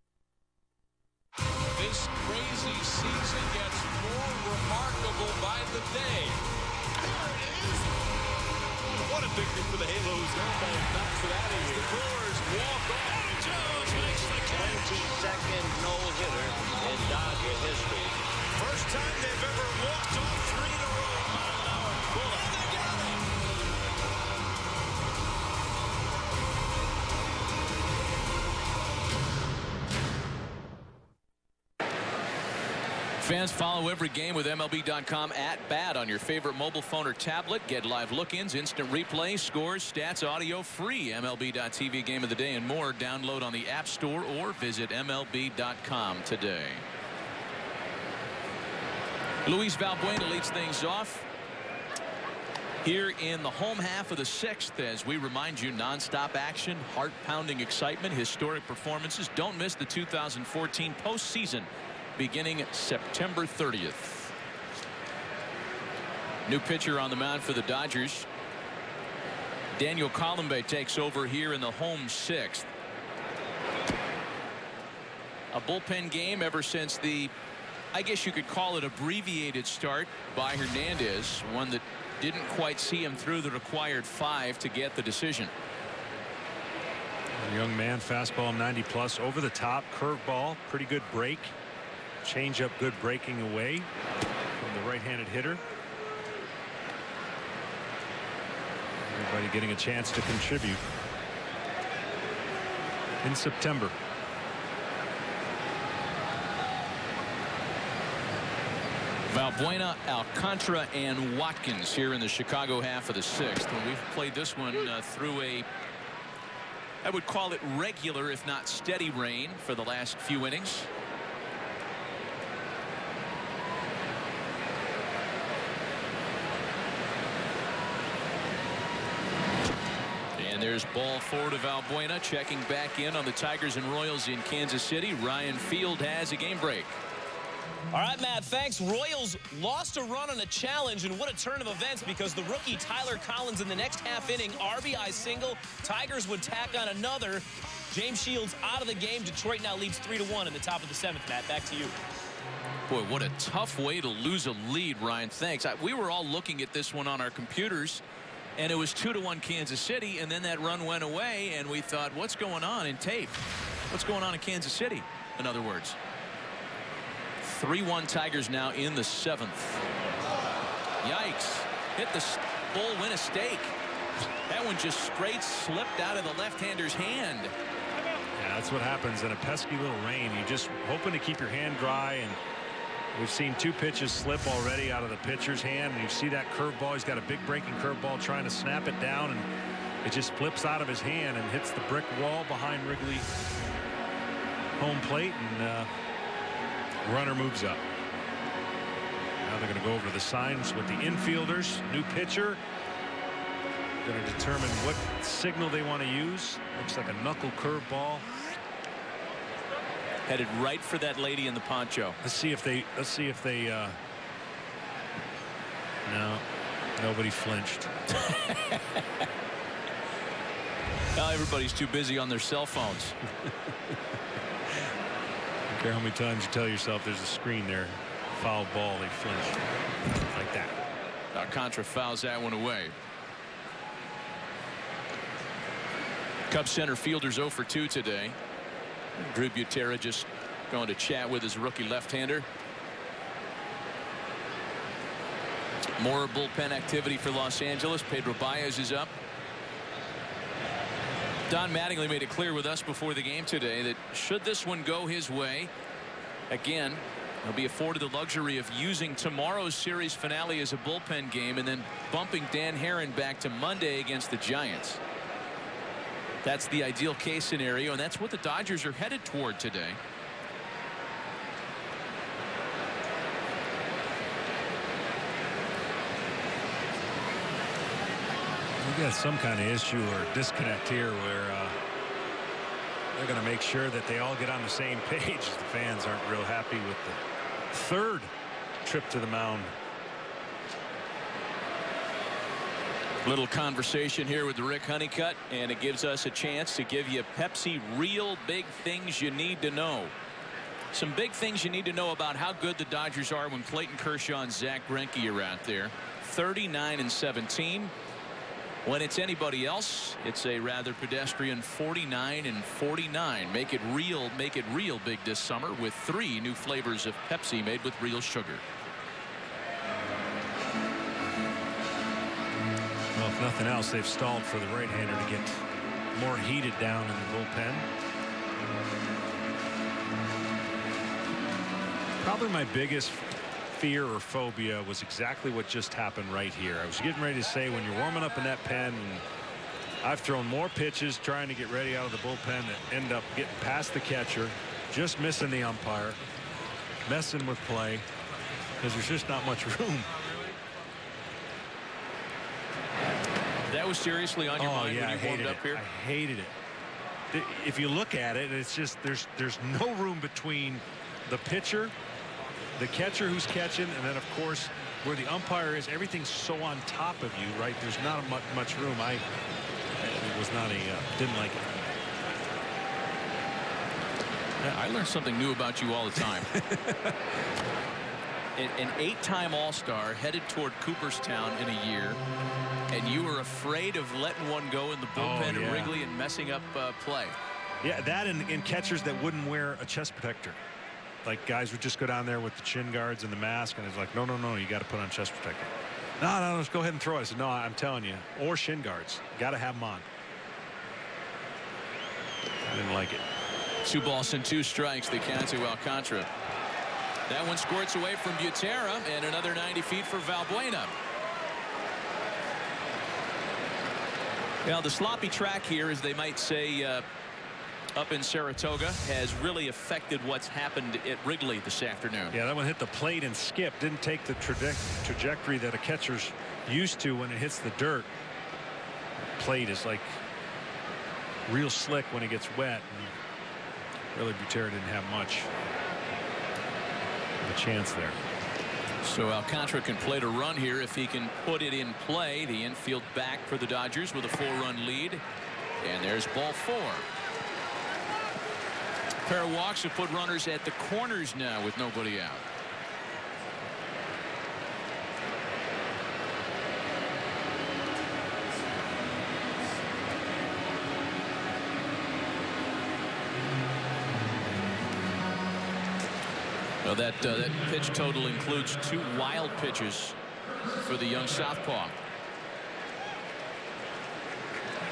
This crazy season gets more remarkable by the day. There it is. What a victory for the Halos. Back for that is the Brewers walk off. Jones makes the catch. 22nd no-hitter in Dodger history. First time they've ever walked off 3 in a row. And they got it. Fans, follow every game with MLB.com @bat on your favorite mobile phone or tablet. Get live look-ins, instant replay, scores, stats, audio, free. MLB.tv game of the day and more. Download on the App Store or visit MLB.com today. Luis Valbuena leads things off here in the home half of the 6th as we remind you nonstop action, heart-pounding excitement, historic performances. Don't miss the 2014 postseason beginning September 30th. New pitcher on the mound for the Dodgers. Daniel Colombe takes over here in the home 6th. A bullpen game ever since the, I guess you could call it, abbreviated start by Hernandez, one that didn't quite see him through the required 5 to get the decision. A young man, fastball 90 plus, over the top, curveball, pretty good break. Change-up, good breaking away from the right-handed hitter. Everybody getting a chance to contribute in September. Valbuena, Alcantara, and Watkins here in the Chicago half of the 6th. When we've played this one through a, I would call it regular, if not steady rain for the last few innings. And there's ball 4 to Valbuena. Checking back in on the Tigers and Royals in Kansas City. Ryan Field has a game break. All right, Matt, thanks. Royals lost a run on a challenge, and what a turn of events, because the rookie Tyler Collins in the next half inning, RBI single. Tigers would tack on another. James Shields out of the game. Detroit now leads 3-1 in the top of the 7th. Matt, back to you. Boy, what a tough way to lose a lead, Ryan. Thanks. We were all looking at this one on our computers, and it was 2-1 Kansas City, and then that run went away, and we thought, what's going on in tape? What's going on in Kansas City, in other words? 3-1 Tigers now in the 7th. Yikes. Hit the bull, win a stake. That one just straight slipped out of the left-hander's hand. Yeah, that's what happens in a pesky little rain. You're just hoping to keep your hand dry, and we've seen 2 pitches slip already out of the pitcher's hand. And you see that curveball. He's got a big breaking curveball trying to snap it down, and it just flips out of his hand and hits the brick wall behind Wrigley home plate, and runner moves up. Now they're going to go over to the signs with the infielders. New pitcher. Going to determine what signal they want to use. Looks like a knuckle curveball. Headed right for that lady in the poncho. Let's see if they no, nobody flinched. Well, everybody's too busy on their cell phones. I don't care how many times you tell yourself there's a screen there. Foul ball, they flinch like that. Alcantara fouls that one away. Cubs center fielders 0 for 2 today. Drew Butera just going to chat with his rookie left-hander. More bullpen activity for Los Angeles. Pedro Baez is up. Don Mattingly made it clear with us before the game today that should this one go his way, again, he'll be afforded the luxury of using tomorrow's series finale as a bullpen game and then bumping Dan Herron back to Monday against the Giants. That's the ideal case scenario, and that's what the Dodgers are headed toward today. We got some kind of issue or disconnect here where they're going to make sure that they all get on the same page. The fans aren't real happy with the third trip to the mound. Little conversation here with Rick Honeycutt, and it gives us a chance to give you Pepsi real big things you need to know. Some big things you need to know about how good the Dodgers are when Clayton Kershaw and Zach Greinke are out there. 39-17. When it's anybody else, it's a rather pedestrian 49-49. Make it real big this summer with 3 new flavors of Pepsi made with real sugar. Well, if nothing else, they've stalled for the right-hander to get more heated down in the bullpen. Probably my biggest fear or phobia was exactly what just happened right here. I was getting ready to say, when you're warming up in that pen, and I've thrown more pitches trying to get ready out of the bullpen that end up getting past the catcher, just missing the umpire, messing with play, because there's just not much room. That was seriously on your mind when you warmed up here? I hated it. If you look at it, it's just there's no room between the pitcher, the catcher who's catching, and then of course where the umpire is. Everything's so on top of you, right? There's not much room. It was not didn't like it. I learn something new about you all the time. An 8-time All-Star headed toward Cooperstown in a year, and you were afraid of letting one go in the bullpen at Wrigley and messing up play. Yeah, that and catchers that wouldn't wear a chest protector. Like, guys would just go down there with the chin guards and the mask, and it's like, no, you got to put on chest protector. No, let's go ahead and throw it. I said, no, I'm telling you, or shin guards, got to have them on. I didn't like it. 2 balls and 2 strikes. They count to Alcantara. That one squirts away from Butera, and another 90 feet for Valbuena. Now, the sloppy track here, as they might say, up in Saratoga, has really affected what's happened at Wrigley this afternoon. Yeah, that one hit the plate and skipped. Didn't take the trajectory that a catcher's used to when it hits the dirt. The plate is like real slick when it gets wet. And really, Butera didn't have much of a chance there. So Alcantara can play to run here if he can put it in play. The infield back for the Dodgers with a 4-run lead. And there's ball 4. A pair of walks have put runners at the corners now with nobody out. Well, that pitch total includes 2 wild pitches for the young southpaw.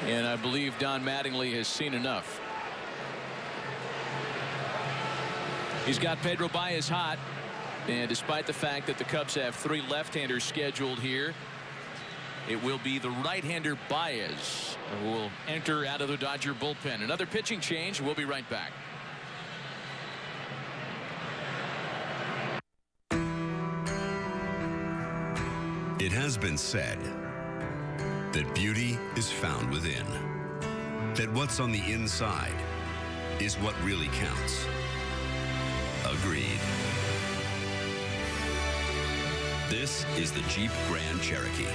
And I believe Don Mattingly has seen enough. He's got Pedro Baez hot, and despite the fact that the Cubs have 3 left-handers scheduled here, it will be the right-hander Baez who will enter out of the Dodger bullpen. Another pitching change. We'll be right back. It has been said that beauty is found within, that what's on the inside is what really counts. Agreed. This is the Jeep Grand Cherokee,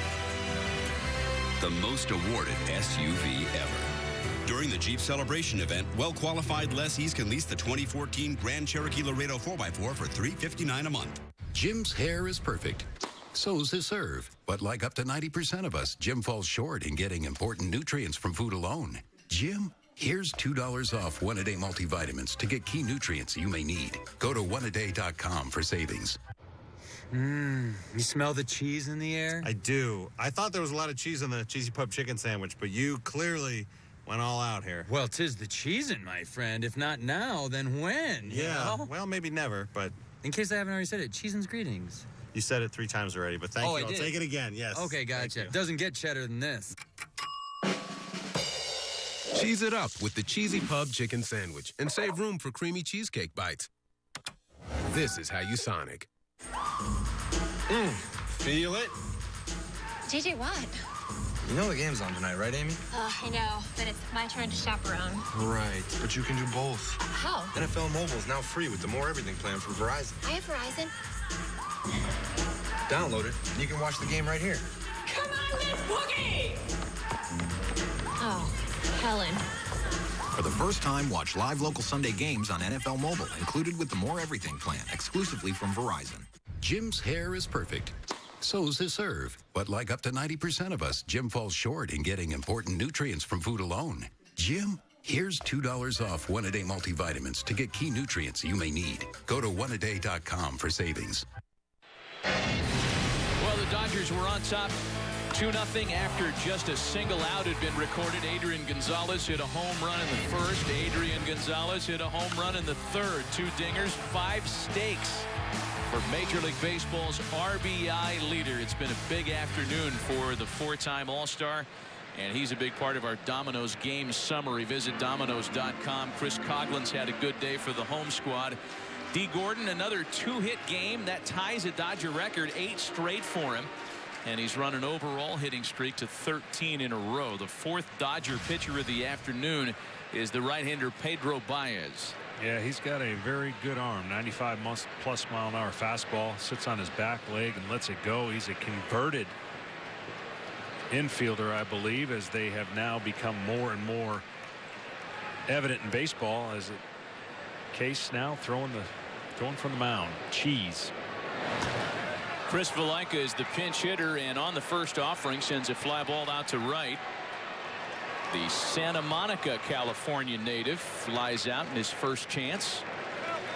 the most awarded SUV ever. During the Jeep Celebration event, well-qualified lessees can lease the 2014 Grand Cherokee Laredo 4x4 for $359 a month. Jim's hair is perfect. So's his serve. But like up to 90% of us, Jim falls short in getting important nutrients from food alone. Jim, here's $2 off One-A-Day multivitamins to get key nutrients you may need. Go to oneaday.com for savings. You smell the cheese in the air? I do. I thought there was a lot of cheese on the cheesy pub chicken sandwich, but you clearly went all out here. Well, 'tis the cheesin', my friend. If not now, then when? Yeah, You know? well, maybe never, but... In case I haven't already said it, cheesin's greetings. You said it 3 times already, but thank you. I'll did. take it again, yes. Okay, gotcha. Doesn't get cheddar than this. Cheese it up with the Cheesy Pub Chicken Sandwich and save room for creamy cheesecake bites. This is how you Sonic. Feel it? JJ, what? You know the game's on tonight, right, Amy? I know, but it's my turn to chaperone. Right, but you can do both. How? NFL Mobile is now free with the More Everything plan from Verizon. I have Verizon. Download it, and you can watch the game right here. Come on, Miss Boogie! Oh, Helen. For the first time, watch live local Sunday games on NFL Mobile, included with the More Everything plan, exclusively from Verizon. Jim's hair is perfect. So's his serve. But like up to 90% of us, Jim falls short in getting important nutrients from food alone. Jim, here's $2 off one-a-day multivitamins to get key nutrients you may need. Go to oneaday.com for savings. Well, the Dodgers were on top 2-0 after just a single out had been recorded. Adrian Gonzalez hit a home run in the first. Adrian Gonzalez hit a home run in the third. 2 dingers, 5 stakes for Major League Baseball's RBI leader. It's been a big afternoon for the 4-time All-Star, and he's a big part of our Domino's game summary. Visit Domino's.com. Chris Coughlin's had a good day for the home squad. D. Gordon, another 2-hit game. That ties a Dodger record, 8 straight for him. And he's run an overall hitting streak to 13 in a row. The 4th Dodger pitcher of the afternoon is the right-hander Pedro Baez. Yeah, he's got a very good arm. 95+ mile an hour fastball. Sits on his back leg and lets it go. He's a converted infielder, I believe, as they have now become more and more evident in baseball as a case now throwing from the mound. Cheese. Chris Slyke is the pinch hitter, and on the first offering sends a fly ball out to right. The Santa Monica, California native flies out in his first chance,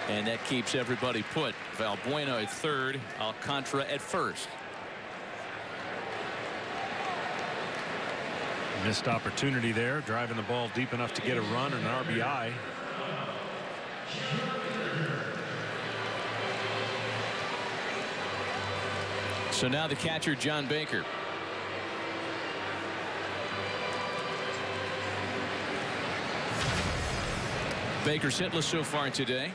and that keeps everybody put. Valbuena at third, Alcantara at first. Missed opportunity there, driving the ball deep enough to get a run and an RBI. So now the catcher, John Baker. Baker's hitless so far today.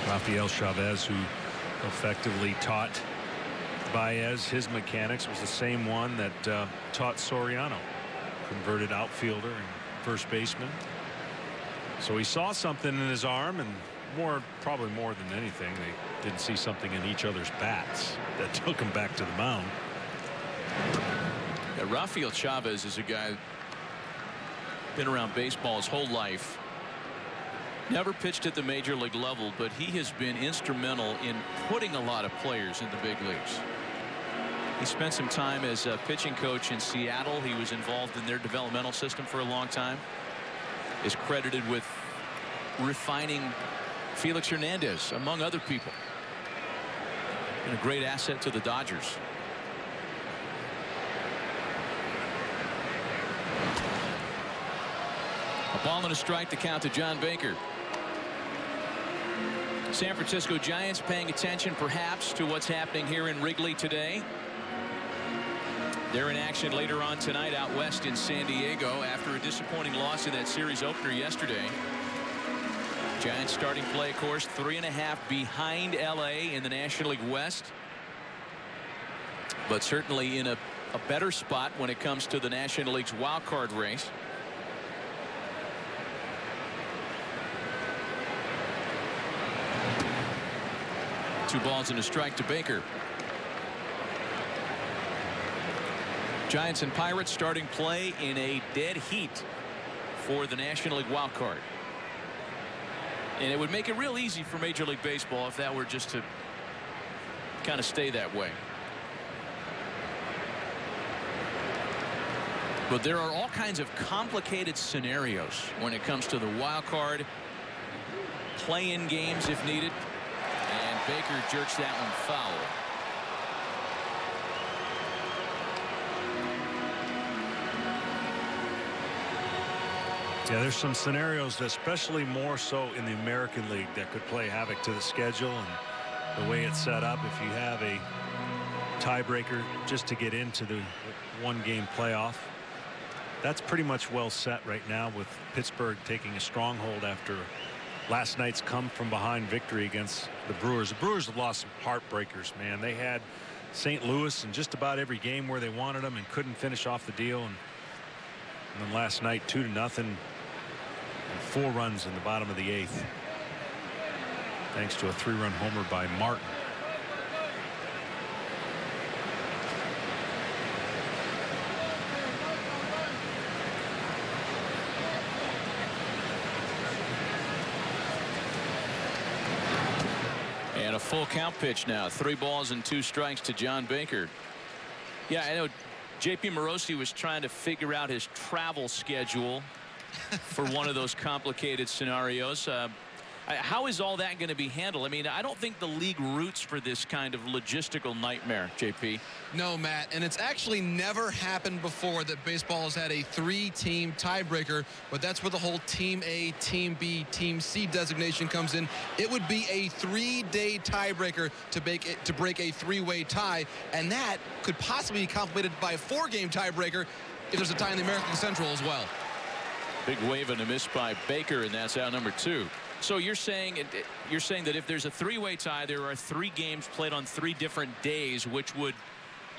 Rafael Chavez, who effectively taught Baez his mechanics, was the same one that taught Soriano, converted outfielder and first baseman. So he saw something in his arm, and probably more than anything, they didn't see something in each other's bats that took him back to the mound. Yeah, Rafael Chavez is a guy been around baseball his whole life. Never pitched at the major league level, but he has been instrumental in putting a lot of players in the big leagues. He spent some time as a pitching coach in Seattle. He was involved in their developmental system for a long time. Is credited with refining Felix Hernandez, among other people. And a great asset to the Dodgers. A ball and a strike to count to John Baker. San Francisco Giants paying attention perhaps to what's happening here in Wrigley today. They're in action later on tonight out west in San Diego after a disappointing loss in that series opener yesterday. Giants starting play, of course, 3.5 behind LA in the National League West, but certainly in a better spot when it comes to the National League's wild card race. Two balls and a strike to Baker. Giants and Pirates starting play in a dead heat for the National League wild card. And it would make it real easy for Major League Baseball if that were just to kind of stay that way. But there are all kinds of complicated scenarios when it comes to the wild card, play-in games if needed. And Baker jerks that one foul. Yeah, there's some scenarios, especially more so in the American League, that could play havoc to the schedule and the way it's set up. If you have a tiebreaker just to get into the one-game playoff, that's pretty much well set right now, with Pittsburgh taking a stronghold after last night's come-from-behind victory against the Brewers. The Brewers have lost some heartbreakers, man. They had St. Louis in just about every game where they wanted them and couldn't finish off the deal. And then last night, 2-0, and 4 runs in the bottom of the 8th, thanks to a 3-run homer by Martin. And a full count pitch now. 3 balls and 2 strikes to John Baker. Yeah, I know J.P. Morosi was trying to figure out his travel schedule for one of those complicated scenarios. How is all that going to be handled? I mean, I don't think the league roots for this kind of logistical nightmare, JP. No, Matt, and it's actually never happened before that baseball has had a 3-team tiebreaker, but that's where the whole Team A, Team B, Team C designation comes in. It would be a 3-day tiebreaker to break a 3-way tie, and that could possibly be complemented by a 4-game tiebreaker if there's a tie in the American Central as well. Big wave and a miss by Baker, and that's out number 2. So you're saying that if there's a 3-way tie, there are 3 games played on 3 different days, which would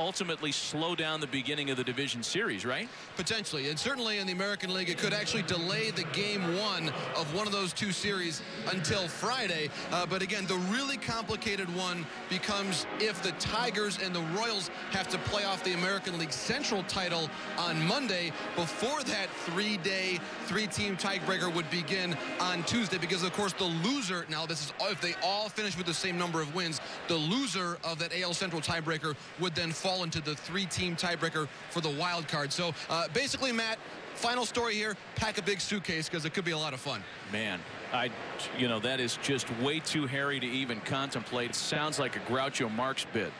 ultimately slow down the beginning of the division series, right? Potentially, and certainly in the American League, it could actually delay the game 1 of one of those 2 series until Friday. But again, the really complicated one becomes if the Tigers and the Royals have to play off the American League Central title on Monday. Before that 3-day, 3-team tiebreaker would begin on Tuesday, because of course the loser, now this is if they all finish with the same number of wins, the loser of that AL Central tiebreaker would then fall into the 3-team tiebreaker for the wild card. So basically, Matt, final story here, pack a big suitcase because it could be a lot of fun. Man, that is just way too hairy to even contemplate. It sounds like a Groucho Marx bit.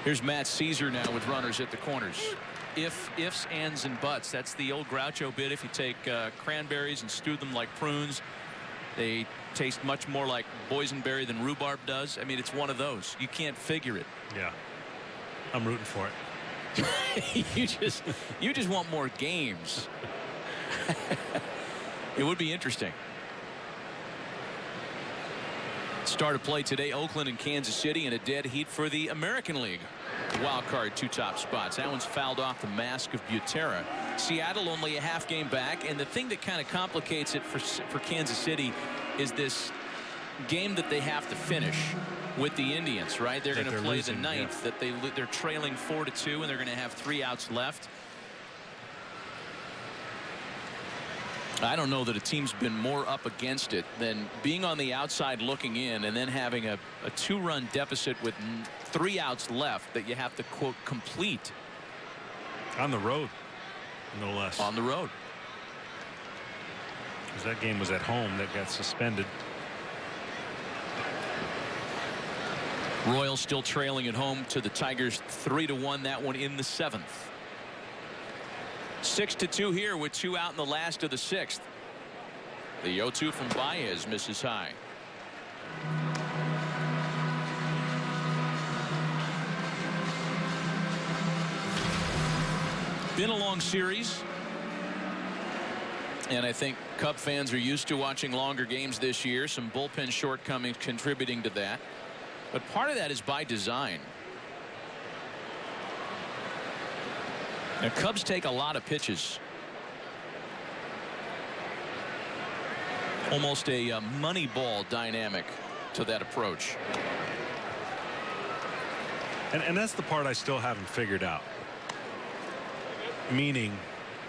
Here's Matt Caesar now with runners at the corners. Ifs, ands, and buts. That's the old Groucho bit. If you take cranberries and stew them like prunes, they taste much more like boysenberry than rhubarb does. I mean, it's one of those. You can't figure it. Yeah, I'm rooting for it. you just want more games. It would be interesting. Start of play today, Oakland and Kansas City in a dead heat for the American League wild card 2 top spots. That one's fouled off the mask of Butera. Seattle only a half game back, and the thing that kind of complicates it for Kansas City is this game that they have to finish with the Indians, right? They're going to play the 9th, yeah. They're trailing 4-2, and they're going to have 3 outs left. I don't know that a team's been more up against it than being on the outside looking in and then having a 2-run deficit with 3 outs left that you have to, quote, complete. On the road, no less. On the road. Because that game was at home that got suspended. Royals still trailing at home to the Tigers 3-1. That one in the 7th. 6-2 here with 2 out in the last of the 6th. The 0-2 from Baez misses high. Been a long series, and I think Cub fans are used to watching longer games this year. Some bullpen shortcomings contributing to that, but part of that is by design. Now, Cubs take a lot of pitches. Almost a money ball dynamic to that approach. And that's the part I still haven't figured out. Meaning,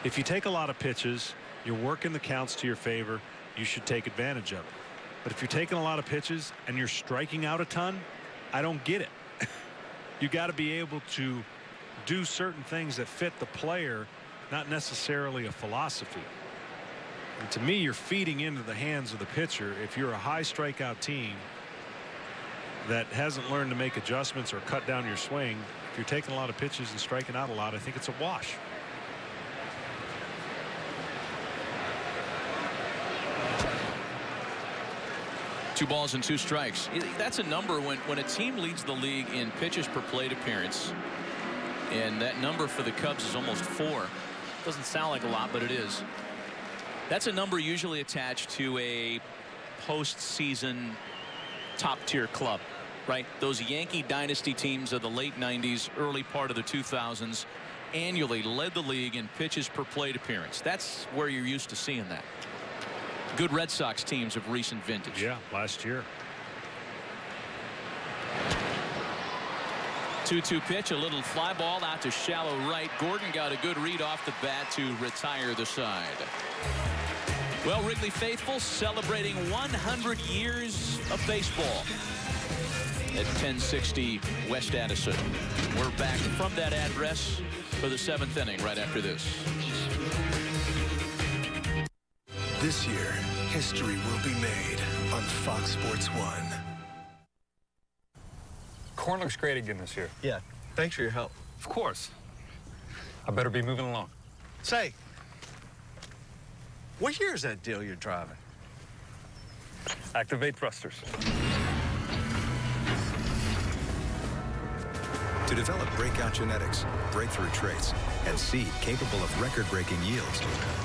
if you take a lot of pitches, you're working the counts to your favor, you should take advantage of it. But if you're taking a lot of pitches and you're striking out a ton, I don't get it. You got to be able to do certain things that fit the player, not necessarily a philosophy. And to me, you're feeding into the hands of the pitcher. If you're a high strikeout team that hasn't learned to make adjustments or cut down your swing, if you're taking a lot of pitches and striking out a lot, I think it's a wash. Two balls and two strikes. That's a number when a team leads the league in pitches per plate appearance, and that number for the Cubs is almost 4. Doesn't sound like a lot, but it is. That's a number usually attached to a postseason top-tier club, right? Those Yankee dynasty teams of the late 90s, early part of the 2000s, annually led the league in pitches per plate appearance. That's where you're used to seeing that. Good Red Sox teams of recent vintage. Yeah, last year. 2-2 pitch, a little fly ball out to shallow right. Gordon got a good read off the bat to retire the side. Well, Wrigley faithful celebrating 100 years of baseball at 1060 West Addison. We're back from that address for the 7th inning right after this. This year, history will be made on Fox Sports 1. Corn looks great again this year. Yeah, thanks for your help. Of course. I better be moving along. Say, what year is that deal you're driving? Activate thrusters. To develop breakout genetics, breakthrough traits, and seed capable of record-breaking yields,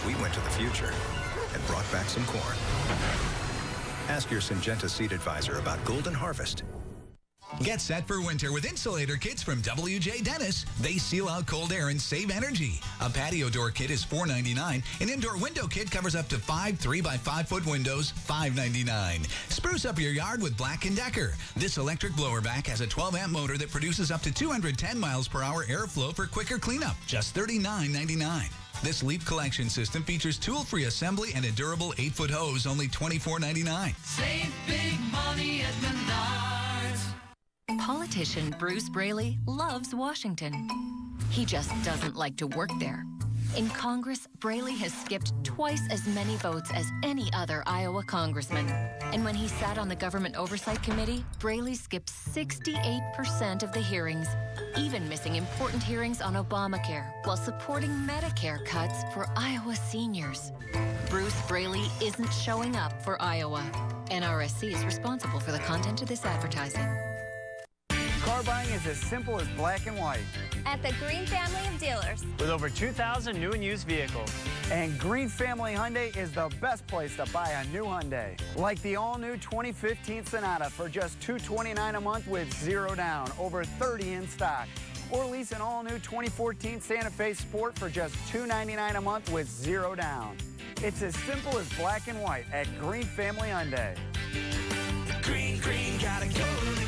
we went to the future and brought back some corn. Ask your Syngenta seed advisor about Golden Harvest. Get set for winter with insulator kits from WJ Dennis. They seal out cold air and save energy. A patio door kit is $4.99. An indoor window kit covers up to 5 3-by-5-foot windows, $5.99. Spruce up your yard with Black & Decker. This electric blower back has a 12-amp motor that produces up to 210 miles per hour airflow for quicker cleanup, just $39.99. This Leaf collection system features tool-free assembly and a durable 8-foot hose, only $24.99. Save big money at Menards. Politician Bruce Braley loves Washington. He just doesn't like to work there. In Congress, Braley has skipped twice as many votes as any other Iowa congressman. And when he sat on the Government Oversight Committee, Braley skipped 68% of the hearings, even missing important hearings on Obamacare, while supporting Medicare cuts for Iowa seniors. Bruce Braley isn't showing up for Iowa. NRSC is responsible for the content of this advertising. Car buying is as simple as black and white. At the Green family of dealers. With over 2,000 new and used vehicles. And Green Family Hyundai is the best place to buy a new Hyundai. Like the all-new 2015 Sonata for just $229 a month with 0 down, over 30 in stock. Or lease an all-new 2014 Santa Fe Sport for just $299 a month with 0 down. It's as simple as black and white at Green Family Hyundai. Green, gotta go to Green.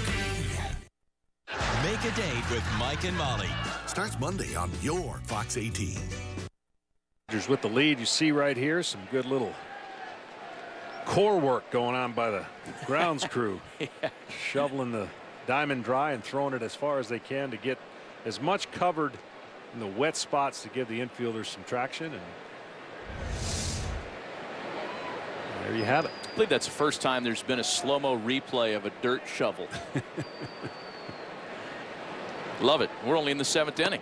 Make a date with Mike and Molly. Starts Monday on your Fox 18. With the lead, you see right here some good little core work going on by the grounds crew. Yeah. Shoveling the diamond dry and throwing it as far as they can to get as much covered in the wet spots to give the infielders some traction. And there you have it. I believe that's the first time there's been a slow-mo replay of a dirt shovel. Love it. We're only in the 7th inning.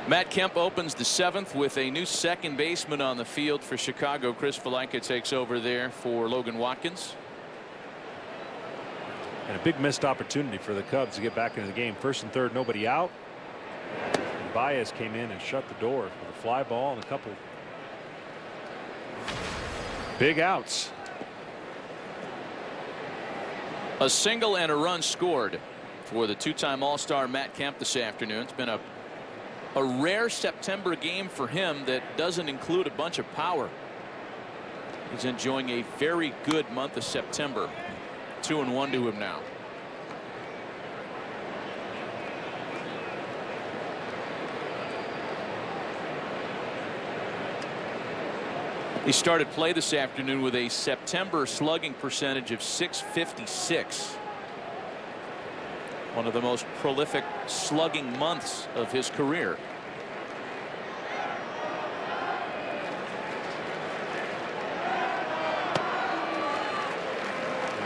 Matt Kemp opens the 7th with a new second baseman on the field for Chicago. Chris Slyke takes over there for Logan Watkins. And a big missed opportunity for the Cubs to get back into the game. First and third, nobody out. And Baez came in and shut the door with a fly ball and a couple big outs. A single and a run scored for the two-time All-Star Matt Kemp this afternoon. It's been a rare September game for him that doesn't include a bunch of power. He's enjoying a very good month of September. 2-1 to him now. He started play this afternoon with a September slugging percentage of .656. One of the most prolific slugging months of his career.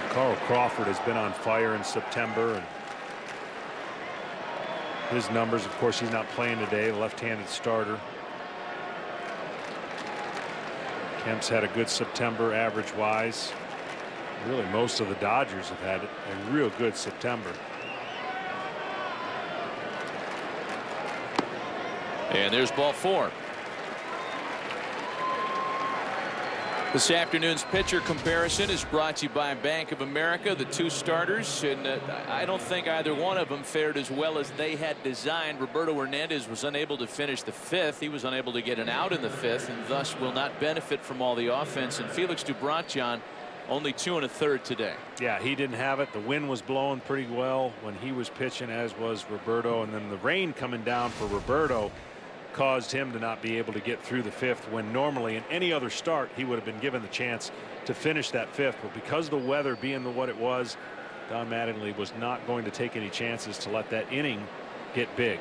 Carl Crawford has been on fire in September, and his numbers, of course, he's not playing today, the left-handed starter. Kemp's had a good September average-wise. Really, most of the Dodgers have had a real good September. And there's ball 4. This afternoon's pitcher comparison is brought to you by Bank of America. The two starters, and I don't think either one of them fared as well as they had designed. Roberto Hernandez was unable to finish the 5th. He was unable to get an out in the 5th, and thus will not benefit from all the offense. And Felix Dubron, John, only 2 1/3 today. Yeah, he didn't have it. The wind was blowing pretty well when he was pitching, as was Roberto, and then the rain coming down for Roberto caused him to not be able to get through the 5th, when normally in any other start he would have been given the chance to finish that 5th. But because of the weather being what it was, Don Mattingly was not going to take any chances to let that inning get big.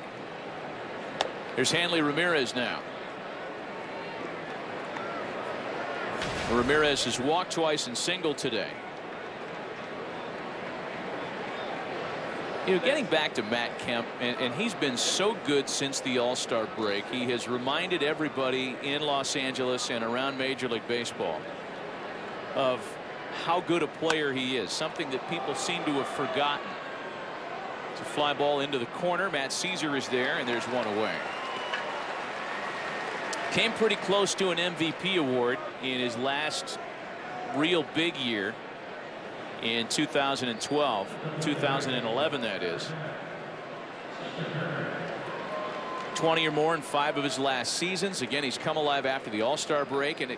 Here's Hanley Ramirez now. Ramirez has walked twice and singled today. You know, getting back to Matt Kemp, and he's been so good since the All-Star break. He has reminded everybody in Los Angeles and around Major League Baseball of how good a player he is, something that people seem to have forgotten. It's a fly ball into the corner. Matt Caesar is there, and there's one away. Came pretty close to an MVP award in his last real big year in 2011, that is. 20 or more in 5 of his last seasons. Again, he's come alive after the All-Star break, and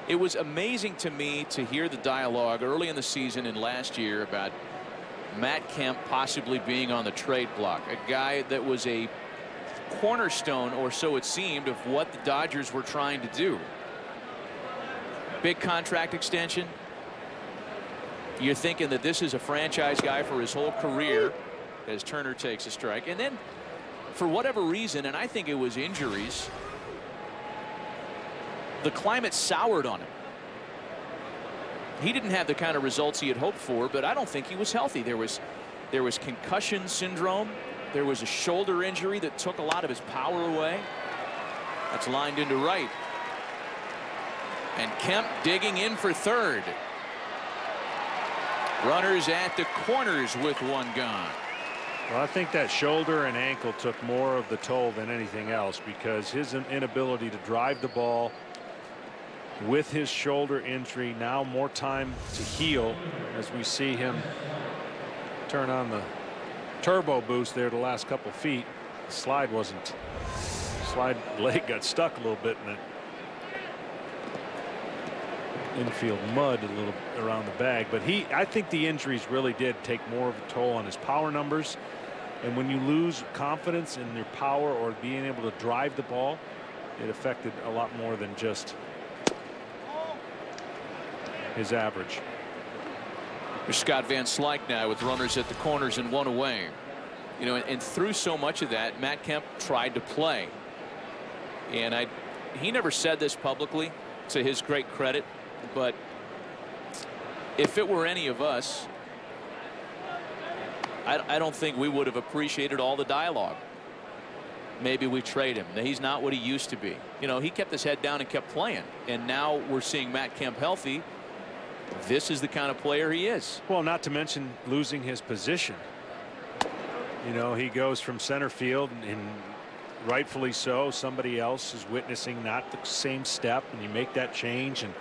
it was amazing to me to hear the dialogue early in the season and last year about Matt Kemp possibly being on the trade block, a guy that was a cornerstone, or so it seemed, of what the Dodgers were trying to do. Big contract extension. You're thinking that this is a franchise guy for his whole career, as Turner takes a strike. And then, for whatever reason, and I think it was injuries, the climate soured on him. He didn't have the kind of results he had hoped for, but I don't think he was healthy. There was concussion syndrome. There was a shoulder injury that took a lot of his power away. That's lined into right. And Kemp digging in for third. Runners at the corners with one gone. Well, I think that shoulder and ankle took more of the toll than anything else, because his inability to drive the ball with his shoulder injury, now more time to heal, as we see him turn on the turbo boost there the last couple feet. The slide leg got stuck a little bit in that infield mud a little around the bag, but I think the injuries really did take more of a toll on his power numbers. And when you lose confidence in your power or being able to drive the ball, it affected a lot more than just his average. There's Scott Van Slyke now with runners at the corners and one away. You know, and through so much of that, Matt Kemp tried to play, and he never said this publicly, to his great credit, but if it were any of us, I don't think we would have appreciated all the dialogue. Maybe we trade him. He's not what he used to be. You know, he kept his head down and kept playing, and now we're seeing Matt Kemp healthy. This is the kind of player he is. Well, not to mention losing his position. You know, he goes from center field, and rightfully so, somebody else is witnessing not the same step, and you make that change and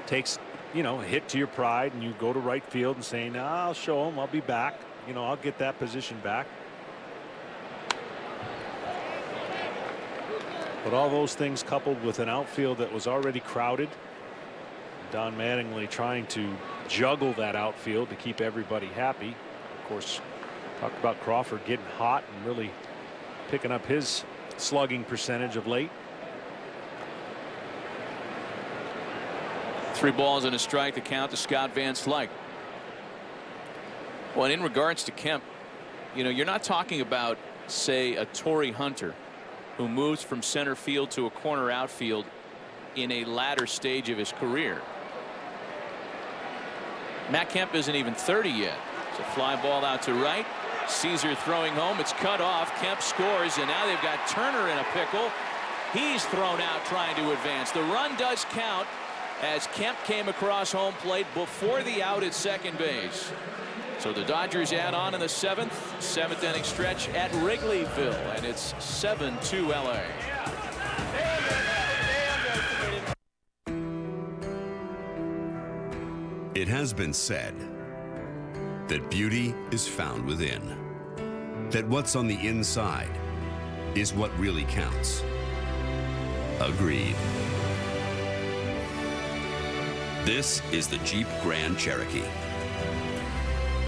takes, you know, a hit to your pride, and you go to right field and saying, nah, I'll show him, I'll be back, you know, I'll get that position back. But all those things coupled with an outfield that was already crowded, Don Mattingly trying to juggle that outfield to keep everybody happy. Of course, talked about Crawford getting hot and really picking up his slugging percentage of late. 3 balls and a strike, the count to Scott Van Slyke. Well, in regards to Kemp, You know, you're not talking about, say, a Torrey Hunter who moves from center field to a corner outfield in a latter stage of his career. Matt Kemp isn't even 30 yet. It's a fly ball out to right. Caesar throwing home. It's cut off. Kemp scores, and now they've got Turner in a pickle. He's thrown out trying to advance. The run does count as Kemp came across home plate before the out at second base. So the Dodgers add on in the seventh inning stretch at Wrigleyville, and it's 7-2 LA. It has been said that beauty is found within, that what's on the inside is what really counts. Agreed. This is the Jeep Grand Cherokee,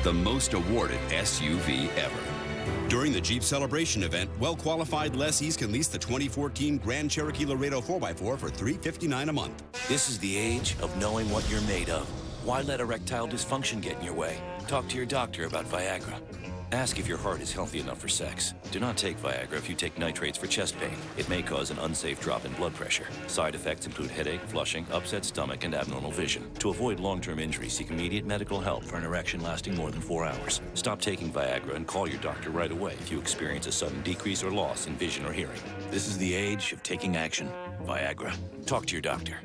the most awarded SUV ever. During the Jeep Celebration event, well-qualified lessees can lease the 2014 Grand Cherokee Laredo 4x4 for $359 a month. This is the age of knowing what you're made of. Why let erectile dysfunction get in your way? Talk to your doctor about Viagra. Ask if your heart is healthy enough for sex. Do not take Viagra if you take nitrates for chest pain. It may cause an unsafe drop in blood pressure. Side effects include headache, flushing, upset stomach, and abnormal vision. To avoid long-term injury, seek immediate medical help for an erection lasting more than 4 hours. Stop taking Viagra and call your doctor right away if you experience a sudden decrease or loss in vision or hearing. This is the age of taking action. Viagra. Talk to your doctor.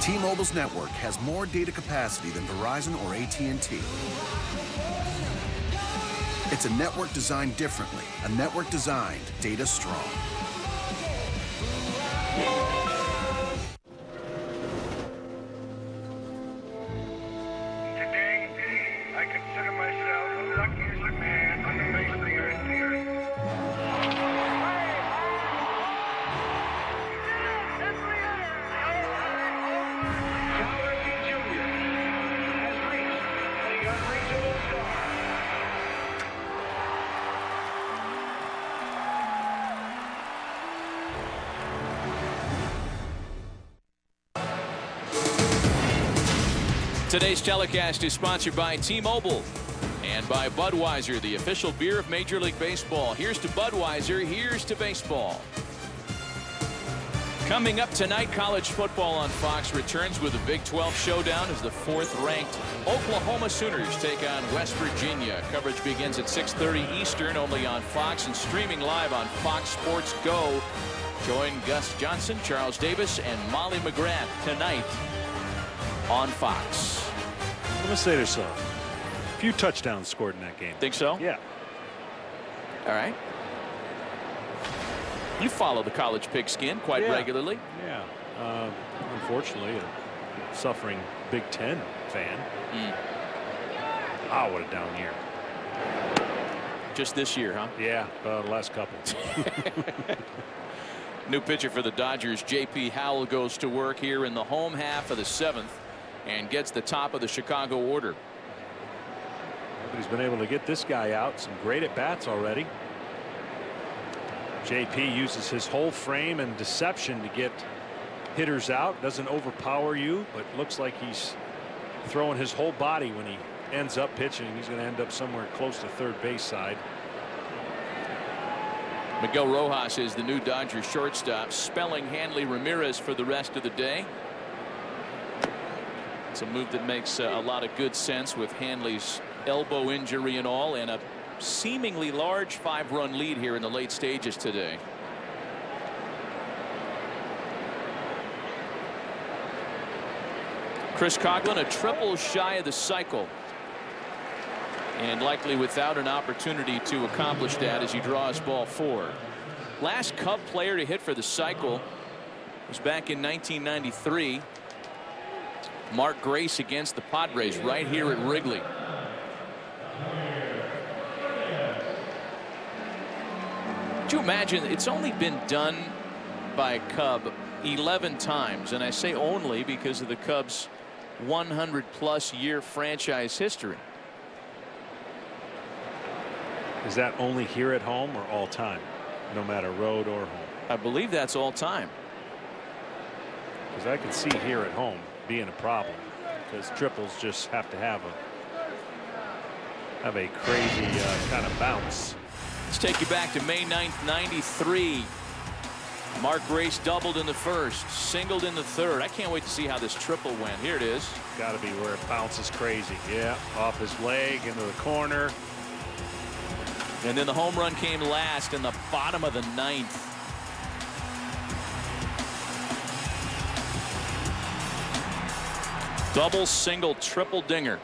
T-Mobile's network has more data capacity than Verizon or AT&T. It's a network designed differently, a network designed data strong. Today, I consider myself the luckiest man on the face of the earth. Today's telecast is sponsored by T-Mobile and by Budweiser, the official beer of Major League Baseball. Here's to Budweiser, here's to baseball. Coming up tonight, college football on Fox returns with a Big 12 showdown as the 4th-ranked Oklahoma Sooners take on West Virginia. Coverage begins at 6:30 Eastern, only on Fox and streaming live on Fox Sports Go. Join Gus Johnson, Charles Davis, and Molly McGrath tonight on Fox. I'm going to say there's a few touchdowns scored in that game. Think so? Yeah. All right. You follow the college pigskin quite regularly. Yeah. Unfortunately, a suffering Big Ten fan. Ah, what a down year. Just this year, huh? Yeah, the last couple. New pitcher for the Dodgers, J.P. Howell, goes to work here in the home half of the 7th and gets the top of the Chicago order. He's been able to get this guy out. Some great at bats already. JP uses his whole frame and deception to get hitters out. Doesn't overpower you, but looks like he's throwing his whole body when he ends up pitching. He's going to end up somewhere close to third base side. Miguel Rojas is the new Dodgers shortstop, spelling Hanley Ramirez for the rest of the day. It's a move that makes a lot of good sense with Hanley's elbow injury and all, and a seemingly large 5-run lead here in the late stages today. Chris Coughlin, a triple shy of the cycle, and likely without an opportunity to accomplish that as he draws ball 4. Last Cub player to hit for the cycle was back in 1993. Mark Grace against the Padres right here at Wrigley. Could you imagine? It's only been done by a Cub 11 times, and I say only because of the Cubs' 100-plus year franchise history. Is that only here at home or all time, no matter road or home? I believe that's all time. Because I can see here at home being a problem, because triples just have to have a crazy kind of bounce. Let's take you back to May 9th, 93. Mark Grace doubled in the first, singled in the third. I can't wait to see how this triple went. Here it is. Got to be where it bounces crazy. Yeah, off his leg into the corner. And then the home run came last in the bottom of the ninth. Double, single, triple dinger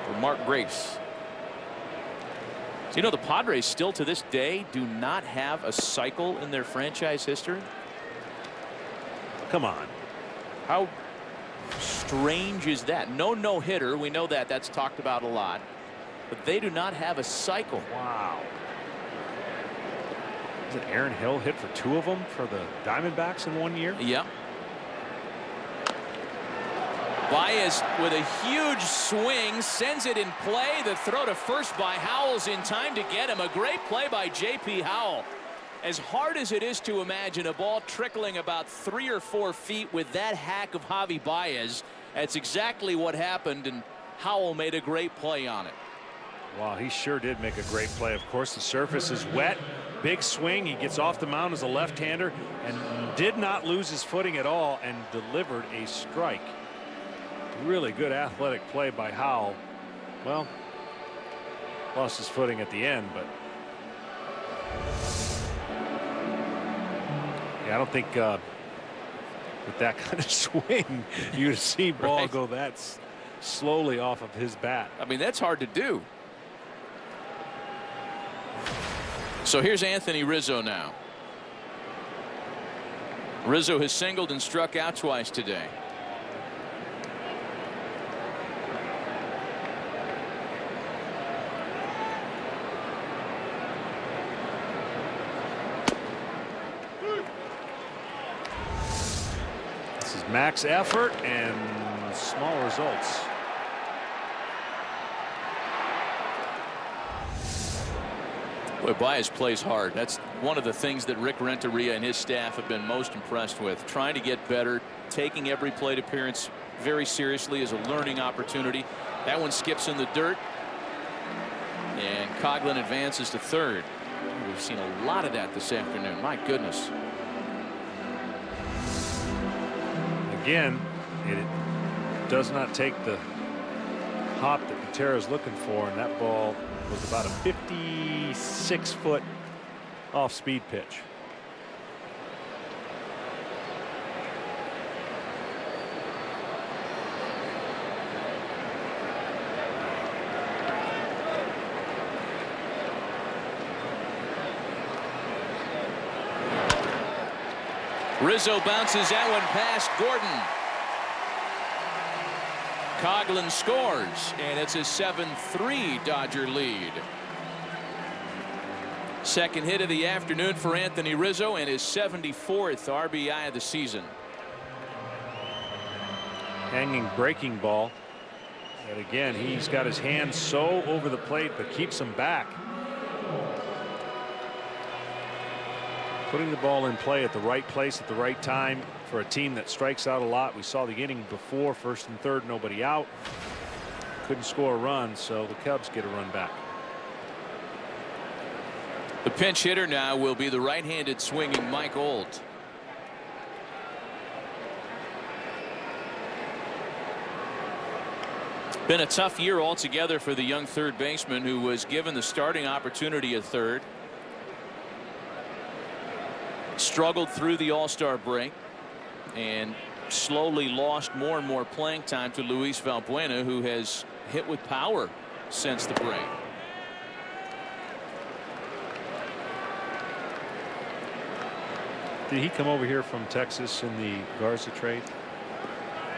for Mark Grace. So, you know, the Padres still to this day do not have a cycle in their franchise history. Come on. How strange is that? No hitter. We know that. That's talked about a lot. But they do not have a cycle. Wow. Is it Aaron Hill hit for 2 of them for the Diamondbacks in 1 year? Yeah. Baez with a huge swing sends it in play. The throw to first by Howell's in time to get him. A great play by J.P. Howell. As hard as it is to imagine a ball trickling about 3 or 4 feet with that hack of Javi Baez, that's exactly what happened, and Howell made a great play on it. Wow, he sure did make a great play. Of course, the surface is wet. Big swing. He gets off the mound as a left-hander and did not lose his footing at all and delivered a strike. Really good athletic play by Howell. Well, lost his footing at the end, but yeah, I don't think with that kind of swing you'd see ball go that slowly off of his bat. I mean, that's hard to do. So here's Anthony Rizzo now. Rizzo has singled and struck out twice today. This is max effort and small results. Boy, Baez plays hard. That's one of the things that Rick Renteria and his staff have been most impressed with. Trying to get better, taking every plate appearance very seriously as a learning opportunity. That one skips in the dirt. And Coughlin advances to third. We've seen a lot of that this afternoon. My goodness. Again, it does not take the hop that Patera's looking for, and that ball was about a 56-foot off-speed pitch. Rizzo bounces that one past Gordon. Coughlin scores, and it's a 7-3 Dodger lead. Second hit of the afternoon for Anthony Rizzo and his 74th RBI of the season. Hanging breaking ball. And again, he's got his hands so over the plate, but keeps him back. Putting the ball in play at the right place at the right time for a team that strikes out a lot. We saw the inning before, first and third, nobody out. Couldn't score a run, so the Cubs get a run back. The pinch hitter now will be the right-handed swinging Mike Olt. Been a tough year altogether for the young third baseman who was given the starting opportunity at third. Struggled through the All-Star break and slowly lost more and more playing time to Luis Valbuena, who has hit with power since the break. Did he come over here from Texas in the Garza trade?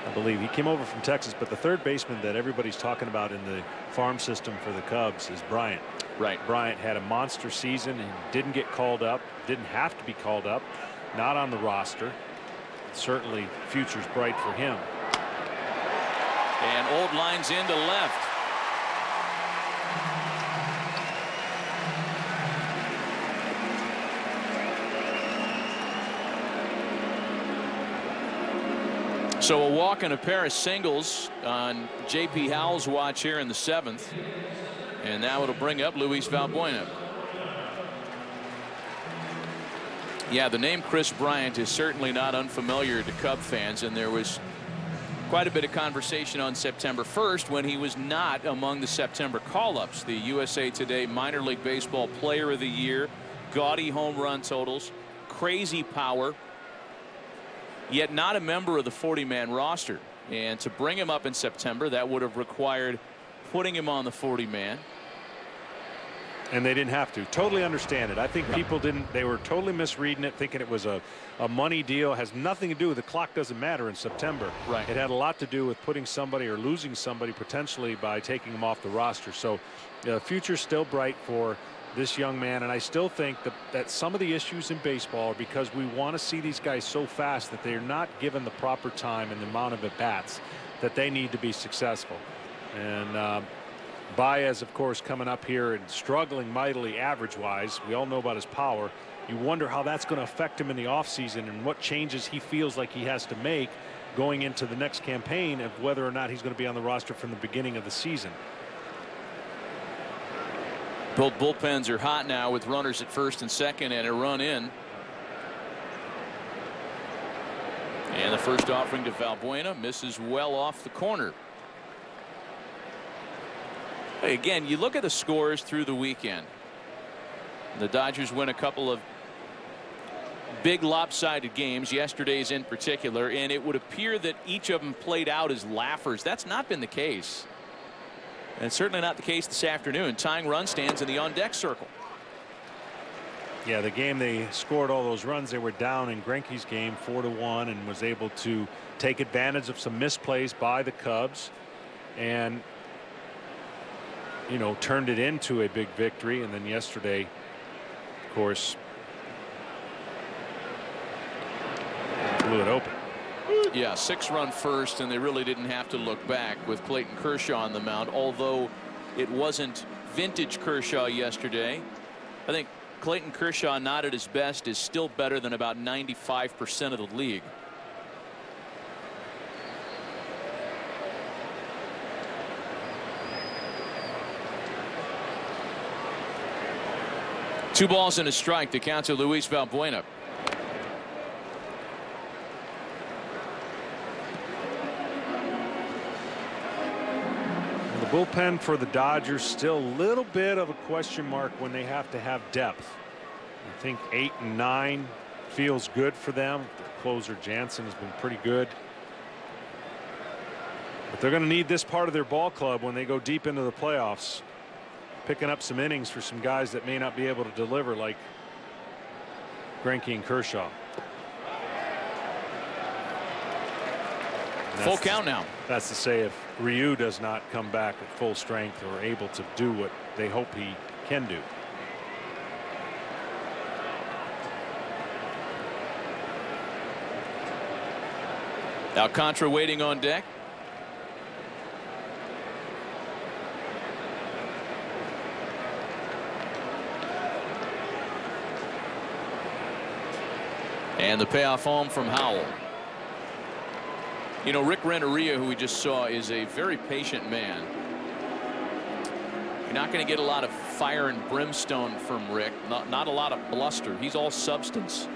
I believe he came over from Texas, but the third baseman that everybody's talking about in the farm system for the Cubs is Bryant. Right. Bryant had a monster season and didn't get called up, didn't have to be called up, not on the roster. Certainly future's bright for him. And Old lines into left. So a walk and a pair of singles on J.P. Howell's watch here in the 7th. And now it'll bring up Luis Valbuena. Yeah, the name Chris Bryant is certainly not unfamiliar to Cub fans, and there was quite a bit of conversation on September 1st when he was not among the September call-ups. The USA Today Minor League Baseball Player of the Year, gaudy home run totals, crazy power, yet not a member of the 40-man roster. And to bring him up in September, that would have required putting him on the 40-man. And they didn't have to. Totally understand it. I think people didn't. They were totally misreading it, thinking it was a money deal. It has nothing to do with the clock. Doesn't matter in September. Right. It had a lot to do with putting somebody or losing somebody potentially by taking them off the roster. So the future's still bright for this young man. And I still think that some of the issues in baseball are because we want to see these guys so fast that they're not given the proper time and the amount of at-bats that they need to be successful. And Baez, of course, coming up here and struggling mightily average-wise. We all know about his power. You wonder how that's going to affect him in the offseason and what changes he feels like he has to make going into the next campaign of whether or not he's going to be on the roster from the beginning of the season. Both bullpens are hot now with runners at first and second and a run in. And the first offering to Valbuena misses well off the corner. Again, you look at the scores through the weekend. The Dodgers win a couple of big lopsided games, yesterday's in particular, and it would appear that each of them played out as laughers. That's not been the case. And it's certainly not the case this afternoon. Tying run stands in the on-deck circle. Yeah, the game they scored all those runs, they were down in Greinke's game 4-1 and was able to take advantage of some misplays by the Cubs. And turned it into a big victory. And then yesterday, of course, blew it open. Yeah, 6-run first, and they really didn't have to look back with Clayton Kershaw on the mound, although it wasn't vintage Kershaw yesterday. I think Clayton Kershaw, not at his best, is still better than about 95% of the league. Two balls and a strike to count to Luis Valbuena. The bullpen for the Dodgers still a little bit of a question mark when they have to have depth. I think 8 and 9 feels good for them. The closer Jansen has been pretty good. But they're going to need this part of their ball club when they go deep into the playoffs. Picking up some innings for some guys that may not be able to deliver, like Greinke and Kershaw. Full count now. That's to say, if Ryu does not come back at full strength or able to do what they hope he can do. Alcantara waiting on deck. And the payoff home from Howell. Rick Renteria, who we just saw, is a very patient man. You're not going to get a lot of fire and brimstone from Rick. Not a lot of bluster. He's all substance.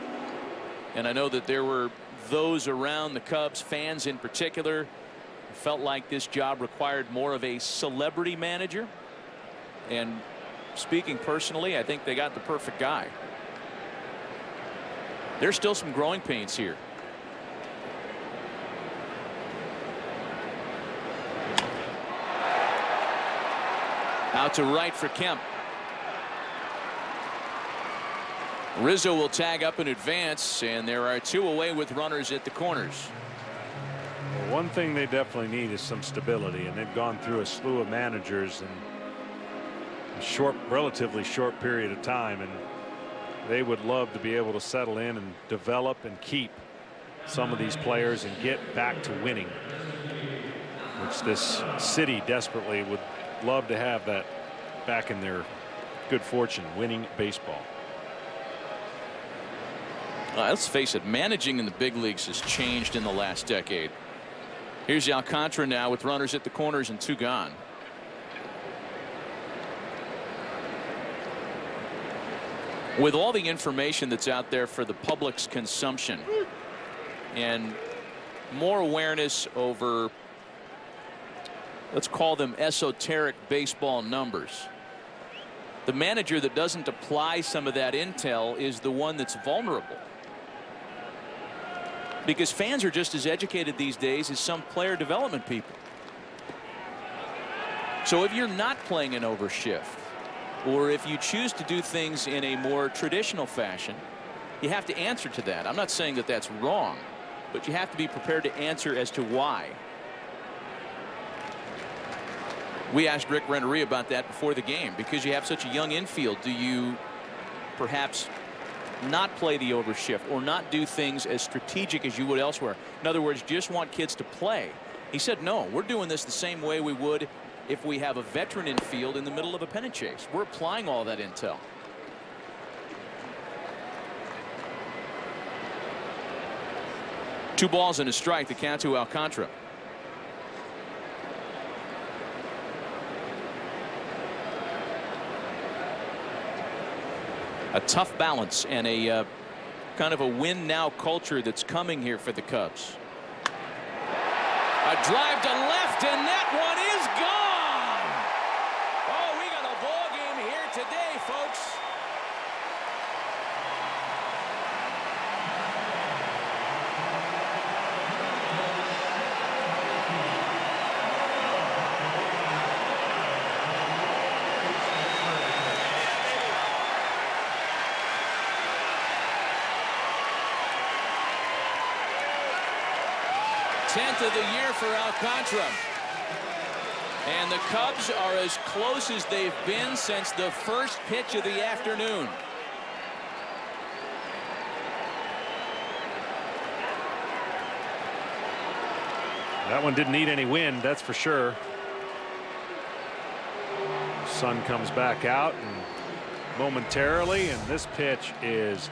And I know that there were those around the Cubs, fans in particular, who felt like this job required more of a celebrity manager. And speaking personally, I think they got the perfect guy. There's still some growing pains here. Out to right for Kemp. Rizzo will tag up in advance, and there are 2 away with runners at the corners. Well, one thing they definitely need is some stability, and they've gone through a slew of managers in a relatively short period of time, and they would love to be able to settle in and develop and keep some of these players and get back to winning, which this city desperately would love to have that back in their good fortune, winning baseball. Let's face it, managing in the big leagues has changed in the last decade. Here's Alcantara now with runners at the corners and 2 gone. With all the information that's out there for the public's consumption and more awareness over, let's call them esoteric baseball numbers, the manager that doesn't apply some of that intel is the one that's vulnerable. Because fans are just as educated these days as some player development people. So if you're not playing an overshift, or if you choose to do things in a more traditional fashion, you have to answer to that. I'm not saying that that's wrong, but you have to be prepared to answer as to why. We asked Rick Rennery about that before the game. Because you have such a young infield, do you perhaps not play the overshift or not do things as strategic as you would elsewhere? In other words, just want kids to play. He said, no, we're doing this the same way we would if we have a veteran infield in the middle of a pennant chase. We're applying all that intel. Two balls and a strike. The count to Alcantara. A tough balance and a kind of a win now culture that's coming here for the Cubs. A drive to left, and that one is gone. Oh, we got a ball game here today, folks. Tenth of the year for Alcantara. And the Cubs are as close as they've been since the first pitch of the afternoon. That one didn't need any wind, that's for sure. Sun comes back out and momentarily, and this pitch is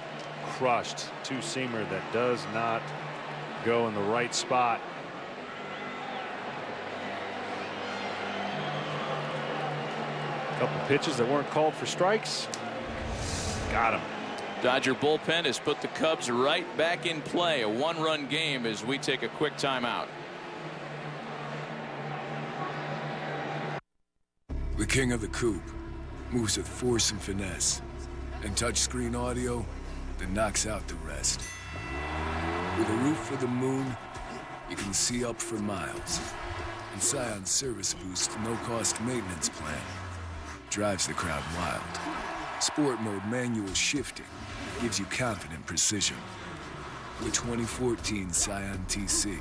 crushed. Two-seamer that does not go in the right spot. Couple pitches that weren't called for strikes. Got him. Dodger bullpen has put the Cubs right back in play. A one-run game as we take a quick timeout. The king of the coupe moves with force and finesse, and touchscreen audio that knocks out the rest. With a roof for the moon, you can see up for miles. And Scion's Service Boost no-cost maintenance plan drives the crowd wild. Sport mode manual shifting gives you confident precision. The 2014 Scion TC,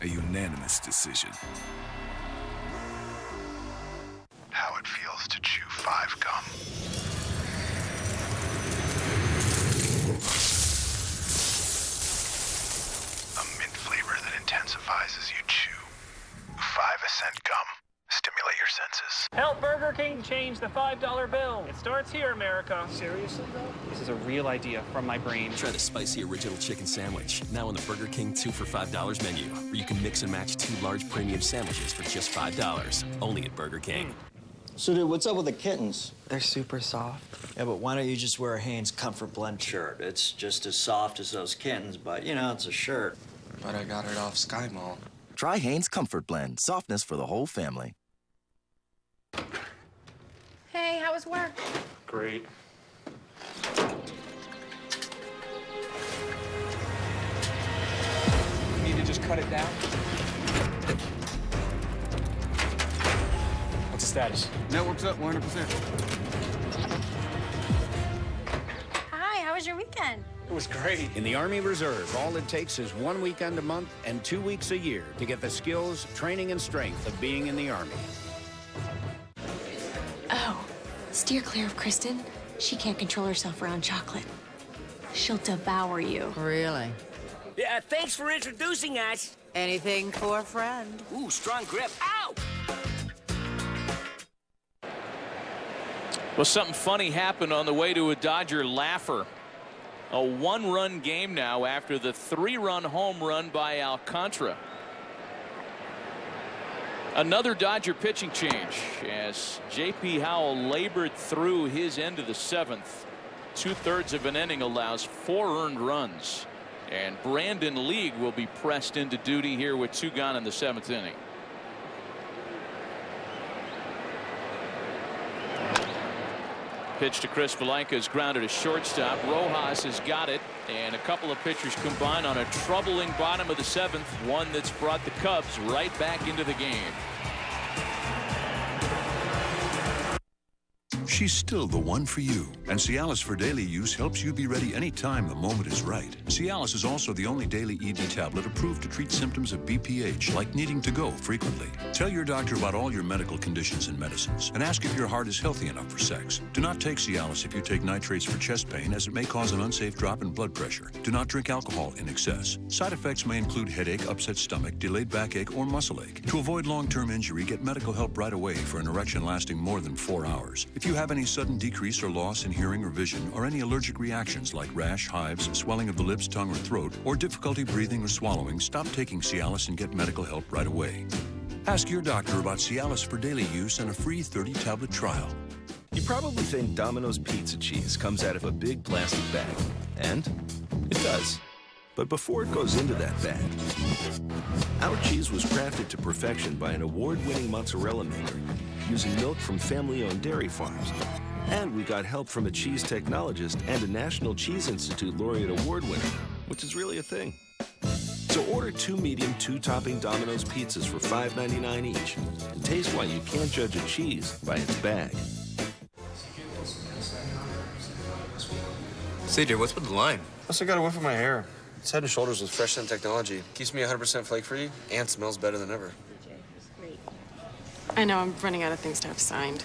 a unanimous decision. How it feels to chew 5 gum. A mint flavor that intensifies as you chew. 5-cent gum. Stimulate your senses. Help Burger King change the $5 bill. It starts here, America. Seriously, though? This is a real idea from my brain. Try the spicy original chicken sandwich, now on the Burger King 2 for $5 menu, where you can mix and match 2 large premium sandwiches for just $5. Only at Burger King. So, dude, what's up with the kittens? They're super soft. Yeah, but why don't you just wear a Hanes Comfort Blend shirt? It's just as soft as those kittens, but, you know, it's a shirt. But I got it off Sky Mall. Try Hanes Comfort Blend. Softness for the whole family. Hey, how was work? Great. You need to just cut it down. What's the status? Network's up 100%. Hi, how was your weekend? It was great. In the Army Reserve, all it takes is 1 weekend a month and 2 weeks a year to get the skills, training, and strength of being in the Army. Oh, steer clear of Kristen. She can't control herself around chocolate. She'll devour you. Really? Yeah, thanks for introducing us. Anything for a friend. Ooh, strong grip. Ow! Well, something funny happened on the way to a Dodger laugher. A one-run game now after the 3-run home run by Alcantara. Another Dodger pitching change as J.P. Howell labored through his end of the 7th. 2/3 of an inning allows 4 earned runs. And Brandon League will be pressed into duty here with 2 gone in the 7th inning. Pitch to Chris Slyke is grounded to shortstop. Rojas has got it, and a couple of pitchers combine on a troubling bottom of the 7th, one that's brought the Cubs right back into the game. She's still the one for you. And Cialis for daily use helps you be ready anytime the moment is right. Cialis is also the only daily ED tablet approved to treat symptoms of BPH, like needing to go frequently. Tell your doctor about all your medical conditions and medicines, and ask if your heart is healthy enough for sex. Do not take Cialis if you take nitrates for chest pain, as it may cause an unsafe drop in blood pressure. Do not drink alcohol in excess. Side effects may include headache, upset stomach, delayed backache, or muscle ache. To avoid long-term injury, get medical help right away for an erection lasting more than 4 hours. If you have any sudden decrease or loss in hearing or vision, or any allergic reactions like rash, hives, swelling of the lips, tongue, or throat, or difficulty breathing or swallowing, stop taking Cialis and get medical help right away. Ask your doctor about Cialis for daily use and a free 30-tablet trial. You probably think Domino's pizza cheese comes out of a big plastic bag. And it does. But before it goes into that bag, our cheese was crafted to perfection by an award-winning mozzarella maker using milk from family-owned dairy farms. And we got help from a cheese technologist and a National Cheese Institute laureate award winner, which is really a thing. So order 2 medium, 2-topping Domino's pizzas for $5.99 each, and taste why you can't judge a cheese by its bag. CJ, what's with the line? Plus, I got a whiff of my hair. It's Head & Shoulders with Fresh Scent Technology. Keeps me 100% flake-free and smells better than ever. I know, I'm running out of things to have signed.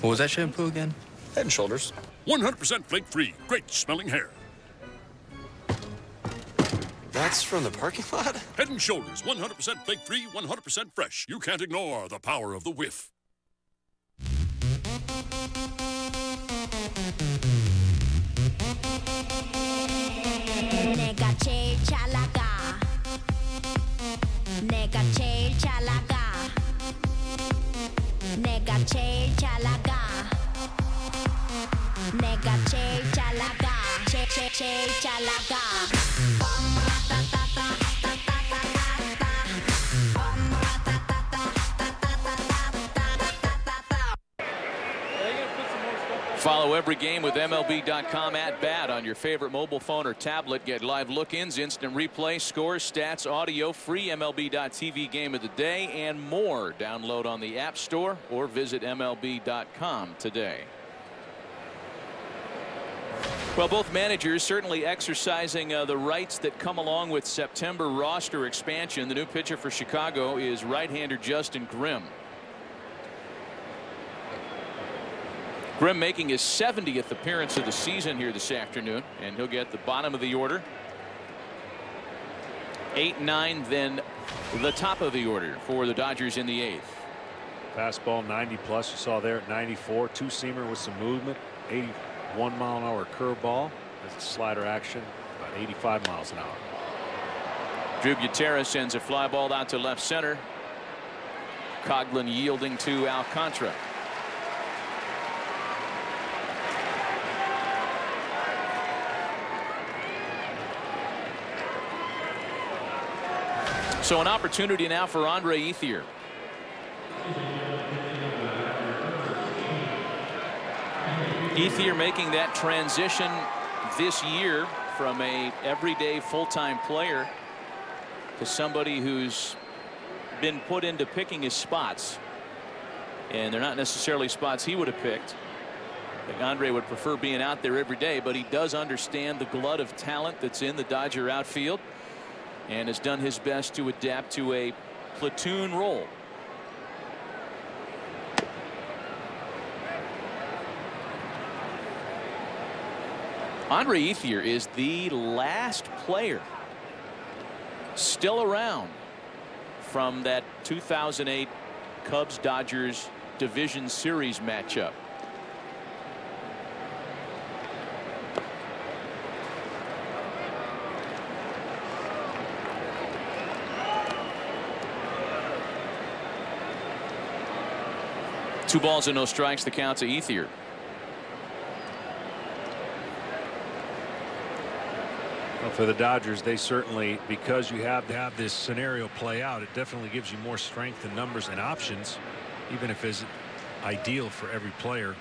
What was that shampoo again? Head & Shoulders. 100% flake-free. Great smelling hair. That's from the parking lot? Head & Shoulders. 100% flake-free, 100% fresh. You can't ignore the power of the whiff. 내가 제일 잘 나가. 내가 제일 잘 나가. 내가 제일 잘 나가. 내가 제일 잘 나가. 제일 잘 나가. Follow every game with MLB.com at bat on your favorite mobile phone or tablet. Get live look-ins, instant replay, scores, stats, audio, free MLB.TV game of the day, and more. Download on the App Store or visit MLB.com today. Well, both managers certainly exercising the rights that come along with September roster expansion. The new pitcher for Chicago is right-hander Justin Grimm. Grimm making his 70th appearance of the season here this afternoon, and he'll get the bottom of the order. 8-9, then the top of the order for the Dodgers in the 8th. Fastball 90 plus, you saw there at 94. 2-seamer with some movement. 81 mile an hour curveball. That's a slider action, about 85 miles an hour. Drew Gutierrez sends a fly ball out to left center. Coghlan yielding to Alcantara. So an opportunity now for Andre Ethier. Ethier making that transition this year from a everyday full-time player to somebody who's been put into picking his spots, and they're not necessarily spots he would have picked. I think Andre would prefer being out there every day, but he does understand the glut of talent that's in the Dodger outfield and has done his best to adapt to a platoon role. Andre Ethier is the last player still around from that 2008 Cubs-Dodgers Division Series matchup. 2 balls and no strikes, the count to Ethier. Well, for the Dodgers, they certainly, because you have to have this scenario play out, it definitely gives you more strength and numbers and options, even if it's ideal for every player.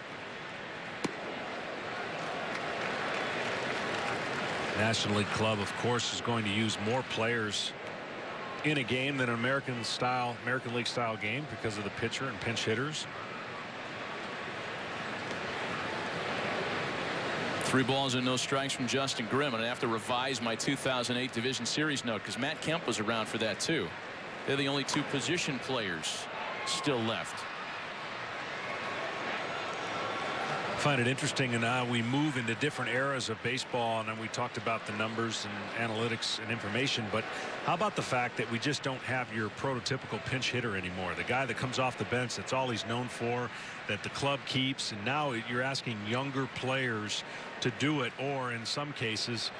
National League Club, of course, is going to use more players in a game than an American League style game because of the pitcher and pinch hitters. 3 balls and no strikes from Justin Grimm, and I have to revise my 2008 Division Series note because Matt Kemp was around for that too. They're the only 2 position players still left. I find it interesting, and now we move into different eras of baseball, and then we talked about the numbers and analytics and information, but how about the fact that we just don't have your prototypical pinch hitter anymore, the guy that comes off the bench, that's all he's known for, that the club keeps, and now you're asking younger players to do it, or in some cases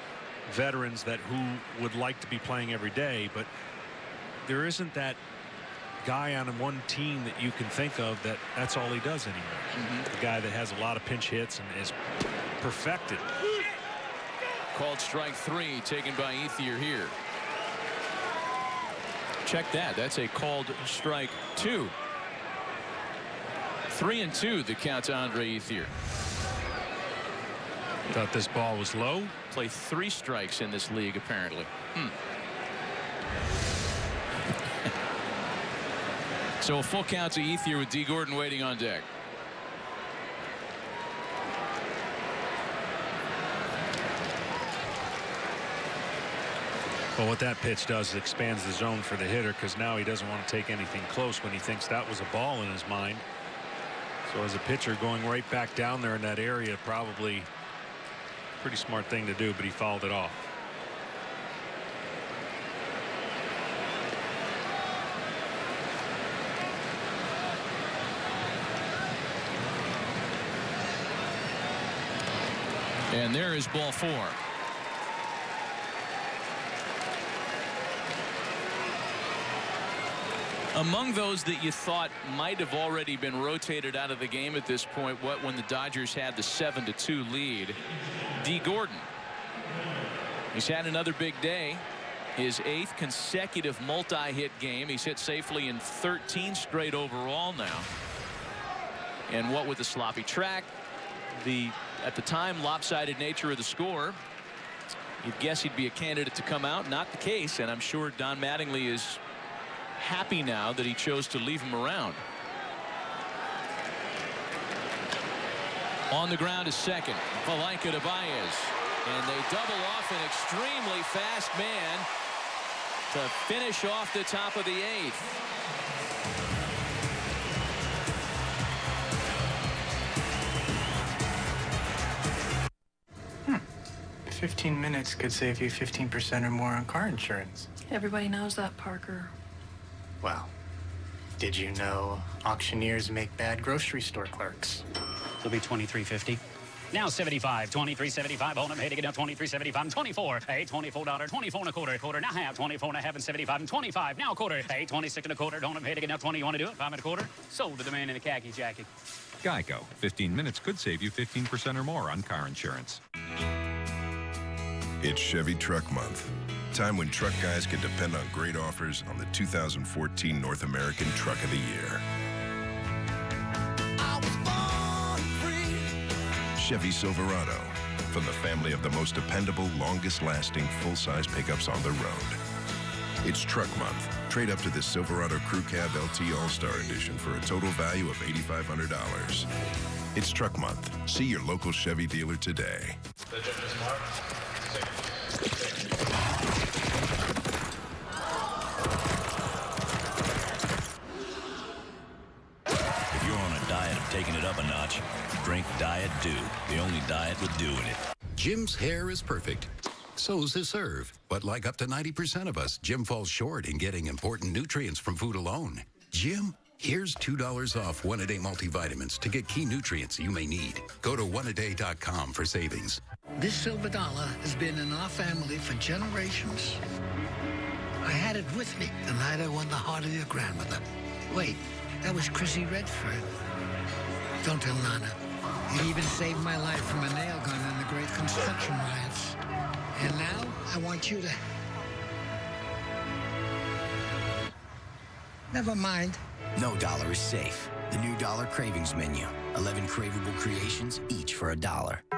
veterans who would like to be playing every day, but there isn't that guy on one team that you can think of that's all he does anymore. The guy that has a lot of pinch hits and is perfected. Called strike 3 taken by Ethier here. Check that. That's a called strike 2. 3-2 the count to Andre Ethier. Thought this ball was low. Play 3 strikes in this league apparently. So a full count to Ethier with D. Gordon waiting on deck. Well, what that pitch does is expands the zone for the hitter, because now he doesn't want to take anything close when he thinks that was a ball in his mind. So as a pitcher, going right back down there in that area, probably a pretty smart thing to do, but he fouled it off. And there is ball 4. Among those that you thought might have already been rotated out of the game at this point, when the Dodgers had the 7-2 lead, D. Gordon. He's had another big day. His 8th consecutive multi-hit game. He's hit safely in 13 straight overall now. And what with the sloppy track, at the time lopsided nature of the score, you'd guess he'd be a candidate to come out. Not the case, and I'm sure Don Mattingly is happy now that he chose to leave him around. On the ground is second, Slyke to Baez, and they double off an extremely fast man to finish off the top of the 8th. 15 minutes could save you 15% or more on car insurance. Everybody knows that, Parker. Well, did you know auctioneers make bad grocery store clerks? It'll be $23.50. Now 75, 23.75. Hold them, pay to get down 23.75, 24. Hey, $24, 24 and a quarter, now half, 24 and a half and 75 and 25. Now a quarter. Hey, 26 and a quarter. Don't pay to get down 20. You want to do it? 5 and a quarter. Sold to the man in the khaki jacket. Geico. 15 minutes could save you 15% or more on car insurance. It's Chevy Truck Month. Time when truck guys can depend on great offers on the 2014 North American Truck of the Year. Chevy Silverado, from the family of the most dependable, longest-lasting, full-size pickups on the road. It's Truck Month. Trade up to the Silverado Crew Cab LT All-Star Edition for a total value of $8,500. It's Truck Month. See your local Chevy dealer today. The judges mark. If you're on a diet of taking it up a notch, drink Diet Dew, the only diet with dew in it. Jim's hair is perfect. So's his serve. But like up to 90% of us, Jim falls short in getting important nutrients from food alone. Jim, here's $2 off one-a-day multivitamins to get key nutrients you may need. Go to oneaday.com for savings. This silver dollar has been in our family for generations. I had it with me the night I won the heart of your grandmother. Wait, that was Chrissy Redford. Don't tell Nana. It even saved my life from a nail gun in the great construction riots. And now, I want you to... Never mind. No dollar is safe. The new Dollar Cravings menu. 11 craveable creations, each for $1.